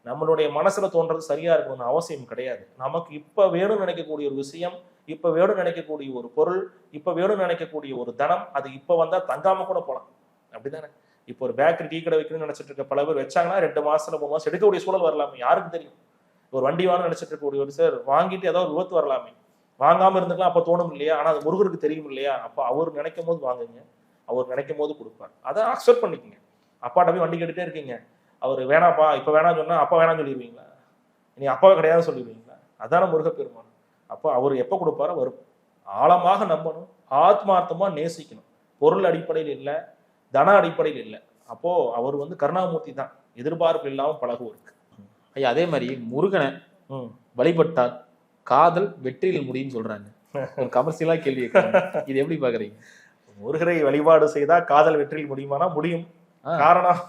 நம்மளுடைய மனசுல தோன்றது சரியா இருக்கணும்னு அவசியம் கிடையாது. நமக்கு இப்ப வேணும்னு நினைக்கக்கூடிய ஒரு விஷயம், இப்ப வேணும்னு நினைக்கக்கூடிய ஒரு பொருள், இப்ப வேணும்னு நினைக்கக்கூடிய ஒரு தனம், அது இப்ப வந்தா தங்காம கூட போலாம். அப்படிதானே? இப்போ ஒரு பேக்கரி டீ கடை வைக்கணும்னு நினைச்சிட்டு இருக்க பல பேர் வச்சாங்கன்னா 2 மாசத்துல 3 மாசம் எடுக்கக்கூடிய சூழல் வரலாமே, யாருக்கு தெரியும்? ஒரு வண்டி வாங்கணும்னு நினைச்சிட்டு இருக்கக்கூடிய ஒரு சார் வாங்கிட்டு ஏதாவது விபத்து வரலாமே, வாங்காம இருந்துக்கலாம். அப்ப தோணும் இல்லையா? ஆனா அது முருகருக்கு தெரியும் இல்லையா? அப்ப அவர் நினைக்கும் போது வாங்குங்க, அவர் நினைக்கும் போது கொடுப்பார். அதை அக்செப்ட் பண்ணிக்கங்க. அப்பாட்ட போய் வண்டி கேட்டுட்டே இருக்கீங்க, அவர் வேணாப்பா இப்ப வேணாம்னு சொன்னா அப்பா வேணாம்னு சொல்லிடுவீங்களா? நீ அப்பாவை கிடையாது சொல்லிடுவீங்களா? அதான முருகப்பெருமான். அப்போ அவர் எப்ப கொடுப்பாரோ வரும். ஆழமாக நம்பணும், ஆத்மார்த்தமா நேசிக்கணும். பொருள் அடிப்படையில் இல்லை, தன அடிப்படையில் இல்லை. அப்போ அவர் வந்து கருணாமூர்த்தி தான், எதிர்பார்ப்பு இல்லாம பழகுவருக்கு.
ஐயா அதே மாதிரி முருகனை வழிபட்டால் காதல் வெற்றியில் முடியும்னு சொல்றாங்க. கமர்சியலா கேள்வி, இது எப்படி பாக்குறீங்க?
முருகரை வழிபாடு செய்தா காதல் வெற்றியில் முடியுமானா முடியும். காரணம்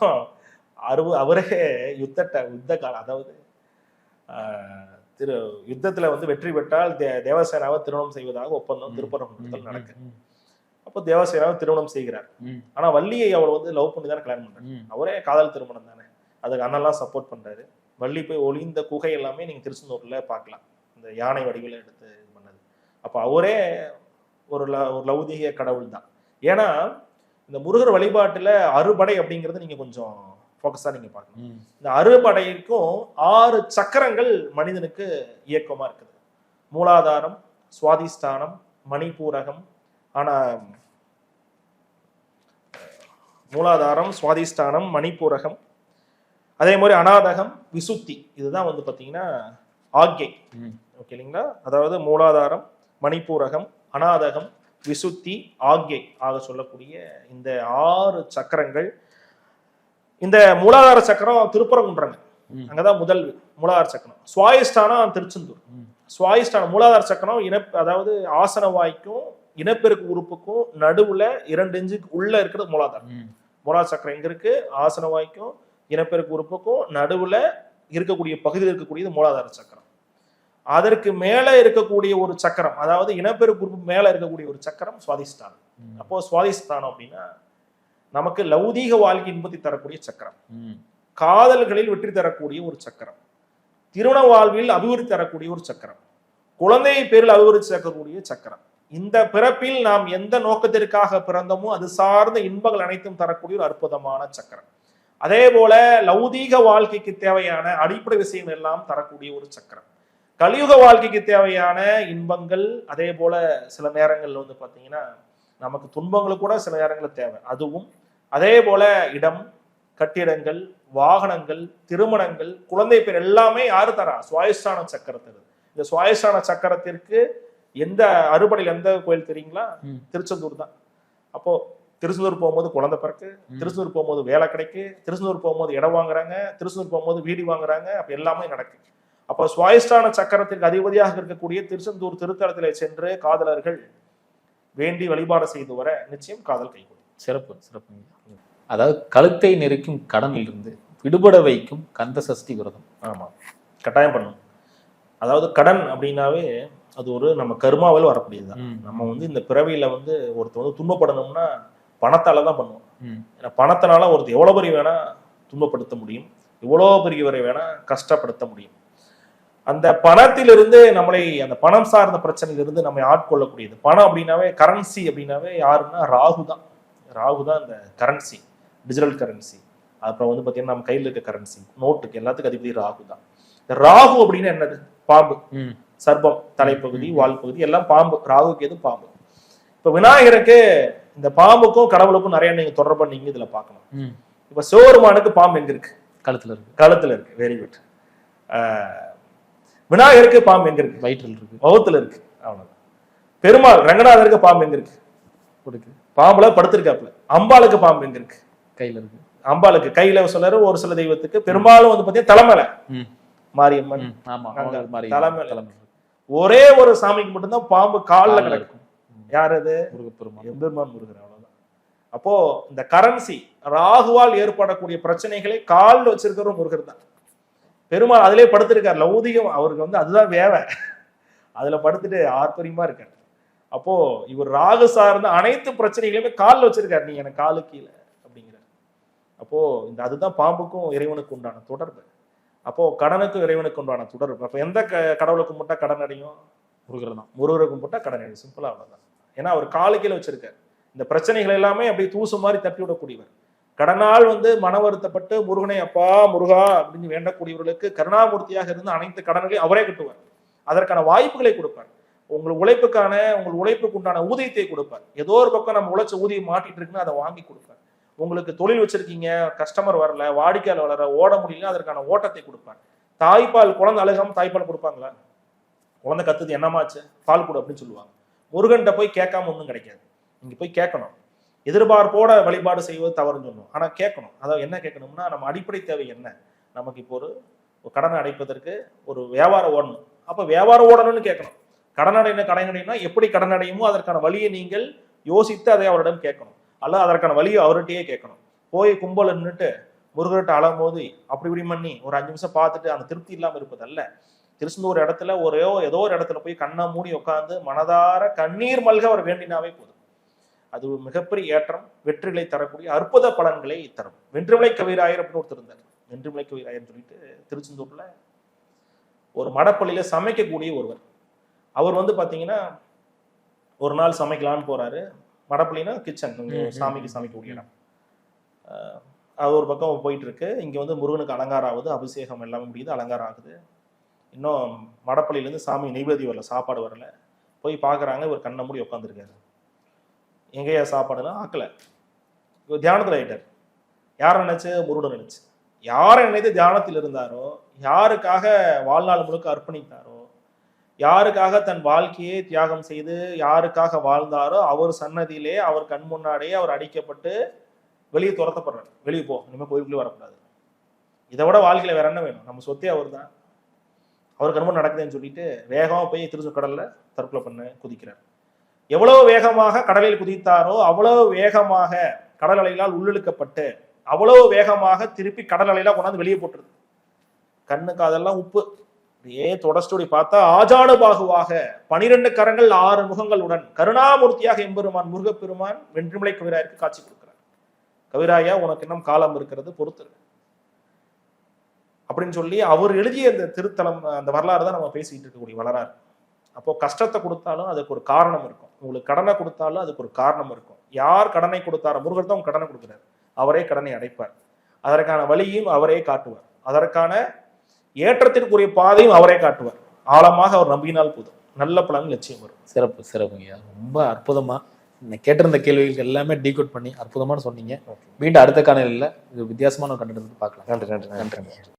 அவரே யுத்த காலம், அதாவது யுத்தத்துல வந்து வெற்றி பெற்றால் தேவசேனாவை திருமணம் செய்வதாக ஒப்பந்தம் திருப்பரங்குன்றத்தில் நடக்கு. அப்போ தேவசேனாவை திருமணம் செய்கிறார். ஆனா வள்ளியை அவர் வந்து லவ் பண்ணி தானே கல்யாணம் பண்றாரு. அவரே காதல் திருமணம் தானே, அதுக்கு அண்ணெல்லாம் சப்போர்ட் பண்றாரு. வள்ளி போய் ஒளிந்த குகை எல்லாமே நீங்க திருச்செந்தூர்ல பார்க்கலாம், இந்த யானை வடிவில் எடுத்து இது பண்ணது. அப்ப அவரே ஒரு லௌதீக கடவுள் தான். ஏன்னா இந்த முருகர் வழிபாட்டுல அறுபடை அப்படிங்கிறது நீங்க கொஞ்சம் ஃபோக்கஸா நீங்க பார்க்கணும். இந்த அறுபடைக்கும் 6 சக்கரங்கள் மனிதனுக்கு இயக்கமா இருக்குது. மூலாதாரம், சுவாதிஷ்டானம், மணிப்பூரகம், ஆனா மூலாதாரம், சுவாதிஷ்டானம், மணிப்பூரகம், அதே மாதிரி அநாதகம், விசுத்தி. இதுதான் வந்து பாத்தீங்கன்னா ஆக்ஞை. ஓகே இல்லைங்களா? அதாவது மூலாதாரம், மணிப்பூரகம், அநாதகம், விசுத்தி, ஆக்ஞை ஆக சொல்லக்கூடிய இந்த 6 சக்கரங்கள். இந்த மூலாதார சக்கரம் திருப்பரங்குன்றம், அங்கதான் முதல் மூலாதார சக்கரம். சுவாதிஷ்டானம் திருச்செந்தூர். சுவாதிஷ்டானம் மூலாதார சக்கரம் அதாவது ஆசன வாய்க்கும் இனப்பெருக்கு உறுப்புக்கும் நடுவுல 2 இன்ச்சுக்கு உள்ள இருக்கிறது மூலாதாரம். மூலாதார சக்கரம் எங்க இருக்கு? ஆசன வாய்க்கும் இனப்பெருக்கு உறுப்புக்கும் நடுவுல இருக்கக்கூடிய பகுதியில் இருக்கக்கூடியது மூலாதார சக்கரம். அதற்கு மேல இருக்கக்கூடிய ஒரு சக்கரம், அதாவது இனப்பெருக்கு உறுப்பு மேல இருக்கக்கூடிய ஒரு சக்கரம் சுவாதிஷ்டானம். அப்போ சுவாதிஷ்டானம் அப்படின்னா நமக்கு லௌதீக வாழ்க்கை இன்பத்தை தரக்கூடிய சக்கரம், காதல்களில் வெற்றி தரக்கூடிய ஒரு சக்கரம், திருமண வாழ்வில் அபிவிருத்தி தரக்கூடிய ஒரு சக்கரம், குழந்தை பேரில் அபிவிருத்தி சேர்க்கக்கூடிய சக்கரம். இந்த பிறப்பில் நாம் எந்த நோக்கத்திற்காக பிறந்தோமோ அது சார்ந்த இன்பங்கள் அனைத்தும் தரக்கூடிய ஒரு அற்புதமான சக்கரம். அதே போல லௌதீக வாழ்க்கைக்கு தேவையான அடிப்படை விஷயங்கள் எல்லாம் தரக்கூடிய ஒரு சக்கரம். கலியுக வாழ்க்கைக்கு தேவையான இன்பங்கள், அதே போல சில நேரங்கள்ல வந்து பாத்தீங்கன்னா நமக்கு துன்பங்கள் கூட சில நேரங்களில் தேவை, அதுவும். அதே போல இடம், கட்டிடங்கள், வாகனங்கள், திருமணங்கள், குழந்தை பேர் எல்லாமே யாரு தரா? சுவாதிஷ்டான சக்கரத்திற்கு. இந்த சுவாதிஷ்டான சக்கரத்திற்கு எந்த அறுபடையில் எந்த கோயில் தெரியுங்களா? திருச்செந்தூர் தான். அப்போ திருச்செந்தூர் போகும்போது குழந்தை பிறக்கு, திருச்செந்தூர் போகும்போது வேலை கிடைக்கு, திருச்செந்தூர் போகும்போது இடம் வாங்குறாங்க, திருச்செந்தூர் போகும்போது வீடு வாங்குறாங்க. அப்ப எல்லாமே நடக்கு. அப்போ சுவாதிஷ்டான சக்கரத்திற்கு அதிபதியாக இருக்கக்கூடிய திருச்செந்தூர் திருத்தலத்திலே சென்று காதலர்கள் வேண்டி வழிபாடு செய்து வர நிச்சயம் காதல் கைகூடும்.
சிறப்பு சிறப்பு. அதாவது கழுத்தை நெருக்கும் கடனில் இருந்து விடுபட வைக்கும் கந்த சஷ்டி விரதம்.
ஆமா, கட்டாயம் பண்ணும். அதாவது கடன் அப்படின்னாவே அது ஒரு நம்ம கர்மாவில் வரக்கூடியதுதான். நம்ம வந்து இந்த பிறவியில வந்து ஒருத்தர் வந்து துன்பப்படணும்னா பணத்தால தான் பண்ணுவோம். ஏன்னா பணத்தினால ஒருத்தர் எவ்வளவு பெரிய வேணா துன்பப்படுத்த முடியும், எவ்வளவு பெரியவரை வேணா கஷ்டப்படுத்த முடியும். அந்த பணத்திலிருந்து நம்மளை, அந்த பணம் சார்ந்த பிரச்சனையிலிருந்து நம்மை ஆட்கொள்ளக்கூடியது. பணம் அப்படின்னாவே, கரன்சி அப்படின்னாவே யாருன்னா ராகு தான். ராகு தான் இந்த கரன்சி, டிஜிட்டல் கரன்சி. அப்புறம் வந்து பாத்தீங்கன்னா நம்ம கையில் இருக்க கரன்சி, நோட்டுக்கு எல்லாத்துக்கும் அதிபதி ராகு தான். ராகு அப்படின்னு என்னது? பாம்பு, சர்ப்பம், தலைப்பகுதி, வால் பகுதி எல்லாம் பாம்பு. ராகுக்கு எது? பாம்பு. இப்ப விநாயகருக்கு இந்த பாம்புக்கும் கடவுளுக்கும் நிறைய நீங்க தொடர்பா நீங்க இதுல பார்க்கணும்.
ம்.
இப்ப சிவபெருமானுக்கு பாம்பு எங்க இருக்கு?
கழுத்துல இருக்கு.
கழுத்துல இருக்கு. Very good. விநாயகருக்கு பாம்பு எங்க இருக்கு?
வயிற்றில் இருக்கு.
வவுத்துல இருக்கு. அவ்வளவுதான். பெருமாள் ரங்கநாதருக்கு பாம்பு எங்க இருக்கு?
கொடுக்கு.
பாம்புல படுத்திருக்காப்புல. அம்பாளுக்கு பாம்பு எங்க இருக்கு?
கையில இருக்கு.
அம்பாளுக்கு கையில சொல்றாரு. ஒரு சில தெய்வத்துக்கு பெரும்பாலும் வந்து பாத்தீங்கன்னா தலைமையில
ம்.
மாரியம்மன்
ம். ஆமா.
அங்க
அவங்களுக்கு மாதிரி
தலைமையில.
தலைமை இருக்கு.
ஒரே ஒரு சாமிக்கு மட்டும்தான் பாம்பு கால்ல
கால்ல
கிடக்கும்.
இருக்கும்.
யார் அது?
முருகப்பெருமான்.
எம்பெருமான் முருகன். அவ்வளவுதான். அப்போ இந்த கரன்சி ராகுவால் ஏற்படக்கூடிய பிரச்சனைகளை கால்ல வச்சிருக்கிற முருகர் தான். பெருமாள் அதிலே படுத்திருக்காரு. லௌதிகம் அவருக்கு வந்து அதுதான் வேவை. அதுல படுத்துட்டு ஆர்ப்பரியமா இருக்காரு. அப்போ இவர் ராகு சார்ந்த அனைத்து பிரச்சனைகளையுமே கால்ல வச்சிருக்காரு. நீ எனக்கு காலு கீழே அப்படிங்கிறார். அப்போ இந்த அதுதான் பாம்புக்கும் இறைவனுக்கு உண்டான தொடர்பு. அப்போ கடனுக்கும் இறைவனுக்கு உண்டான தொடர்பு. அப்போ எந்த கடவுளை கும்பிட்டா கடன் அடையும்?
முருகர் தான்.
முருகரை கும்பிட்டா கடன் அடையும். சிம்பிளா அவ்வளவுதான். ஏன்னா அவர் காலு கீழே வச்சிருக்காரு. இந்த பிரச்சனைகள் எல்லாமே அப்படியே தூசு மாதிரி தட்டி விடக்கூடியவர். கடனால் வந்து மன வருத்தப்பட்டு முருகனை அப்பா முருகா அப்படின்னு வேண்டக்கூடியவர்களுக்கு கருணாமூர்த்தியாக இருந்து அனைத்து கடன்களையும் அவரே கட்டுவார். அதற்கான வாய்ப்புகளை கொடுப்பார். உங்கள் உழைப்புக்கு உண்டான ஊதியத்தை கொடுப்பார். ஏதோ ஒரு பக்கம் நம்ம உழைச்ச ஊதியம் மாட்டிட்டு இருக்குன்னு அதை வாங்கி கொடுப்பார். உங்களுக்கு தொழில் வச்சிருக்கீங்க, கஸ்டமர் வரல, வாடிக்கையாளர் வளர, ஓட முடியல, அதற்கான ஓட்டத்தை கொடுப்பார். தாய்ப்பால் குழந்தை அழுகாம தாய்ப்பால் கொடுப்பாங்களா? குழந்தை கத்துது என்னமாச்சு பால் கொடு அப்படின்னு சொல்லுவாங்க. முருகன்கிட்ட போய் கேட்காம ஒன்றும் கிடைக்காது. இங்க போய் கேட்கணும். எதிர்பார்ப்போட வழிபாடு செய்வது தவறுன்னு சொன்னோம். ஆனா கேட்கணும். அதாவது என்ன கேட்கணும்னா நம்ம அடிப்படை தேவை என்ன? நமக்கு இப்போ ஒரு கடனை அடைப்பதற்கு ஒரு வியாபாரம் ஓடணும். அப்ப வியாபாரம் ஓடணும்னு கேட்கணும். கடன் அடைனா எப்படி கடன் அடையுமோ அதற்கான வழியை நீங்கள் யோசித்து அதை அவரிடம் கேட்கணும். அல்ல அதற்கான வழியை அவர்கிட்டயே கேட்கணும். போய் கும்பல் நின்றுட்டு முருகர்கிட்ட அழும் போது அப்படி இப்படி பண்ணி ஒரு 5 நிமிஷம் பார்த்துட்டு அந்த திருப்தி இல்லாம இருப்பதல்ல. திருச்செந்தூர் இடத்துல ஏதோ ஒரு இடத்துல போய் கண்ணை மூடி உட்காந்து மனதார கண்ணீர் மல்க அவர் வேண்டினாவே போதும். அது ஒரு மிகப்பெரிய ஏற்றம், வெற்றிகளை தரக்கூடிய அற்புத பலன்களை தரும். வென்றுமலை கவிராயர் அப்படின்னு ஒருத்தர் இருந்தார். வென்றுமலை கவிராயர் சொல்லிட்டு திருச்செந்தூர்ல ஒரு மடப்பள்ளியில சமைக்கக்கூடிய ஒருவர். அவர் வந்து பாத்தீங்கன்னா ஒரு நாள் சமைக்கலான்னு போறாரு. மடப்பள்ளினா கிச்சன், சாமிக்கு சமைக்கக்கூடிய இடம். அது ஒரு பக்கம் போயிட்டு இருக்கு. இங்க வந்து முருகனுக்கு அலங்காரம் ஆகுது, அபிஷேகம் எல்லாமே முடியுது, அலங்காரம் ஆகுது. இன்னும் மடப்பள்ளியிலேருந்து சாமி நெய்வேதி வரல, சாப்பாடு வரல. போய் பார்க்குறாங்க, இவர் கண்ணை மூடி உட்காந்துருக்காரு. எங்கேயா சாப்பாடுனா ஆக்கல. இவர் தியானத்தில் ஆயிட்டார். யாரை நினைச்சு? முருகனை நினைச்சு. யாரை நினைத்து தியானத்தில் இருந்தாரோ, யாருக்காக வாழ்நாள் முழுக்க அர்ப்பணித்தாரோ, யாருக்காக தன் வாழ்க்கையை தியாகம் செய்து யாருக்காக வாழ்ந்தாரோ அவர் சன்னதியிலே அவர் கண் முன்னாடியே அவர் அடிக்கப்பட்டு வெளியே துரத்தப்படுறாரு. வெளியே போ, இனிமேல் கோயிலுக்குள்ளே வரக்கூடாது. இதை விட வாழ்க்கையில வேற என்ன வேணும்? நம்ம சொத்தே அவர் தான். அவர் கண்முன் நடக்குதுன்னு சொல்லிட்டு வேகமா போய் திருச்செங்கடல்ல தற்கொலை பண்ண குதிக்கிறார். எவ்வளவு வேகமாக கடலில் குதித்தாரோ அவ்வளவு வேகமாக கடல் அலைகளால் உள்ளிழுக்கப்பட்டு அவ்வளவு வேகமாக திருப்பி கடல் அலையில கொண்டாந்து வெளியே போட்டுருது. கண்ணுக்கு அதெல்லாம் உப்பு. தொடர்ச்சி பார்த்தா ஆஜானு பாகுவாக 12 கரங்கள் 6 முகங்களுடன் கருணாமூர்த்தியாக எம்பெருமான் முருகப்பெருமான் வென்றுமலை கவிராயருக்கு காட்சி கொடுக்கிறார். கவிராயா, உனக்கு இன்னும் காலம் இருக்கிறது, பொறுத்துரு அப்படின்னு சொல்லி அவர் எழுதிய அந்த திருத்தலம், அந்த வரலாறு தான் நம்ம பேசிட்டு இருக்கக்கூடிய வரலாறு. அப்போ கஷ்டத்தை கொடுத்தாலும் அதுக்கு ஒரு காரணம் இருக்கும். உங்களுக்கு கடனை கொடுத்தாலும் அதுக்கு ஒரு காரணம் இருக்கும். யார் கடனை கொடுத்தாரோ, முருகர் தான் கடனை கொடுக்கிறார், அவரே கடனை அடைப்பார். அதற்கான வழியும் அவரே காட்டுவார். அதற்கான ஏற்றத்திற்குரிய பாதையும் அவரே காட்டுவார். ஆழமாக அவர் நம்பினால் போதும், நல்ல பலன் நிச்சயம் வரும்.
சிறப்பு சிறப்புங்க. ரொம்ப அற்புதமா கேட்டிருந்த கேள்விகளுக்கு எல்லாமே டீகோட் பண்ணி அற்புதமான சொன்னீங்க. மீண்டும் அடுத்த காணொலியில் இது வித்தியாசமான ஒரு கண்டென்ட் பார்க்கலாம்.
நன்றி நன்றி நன்றி.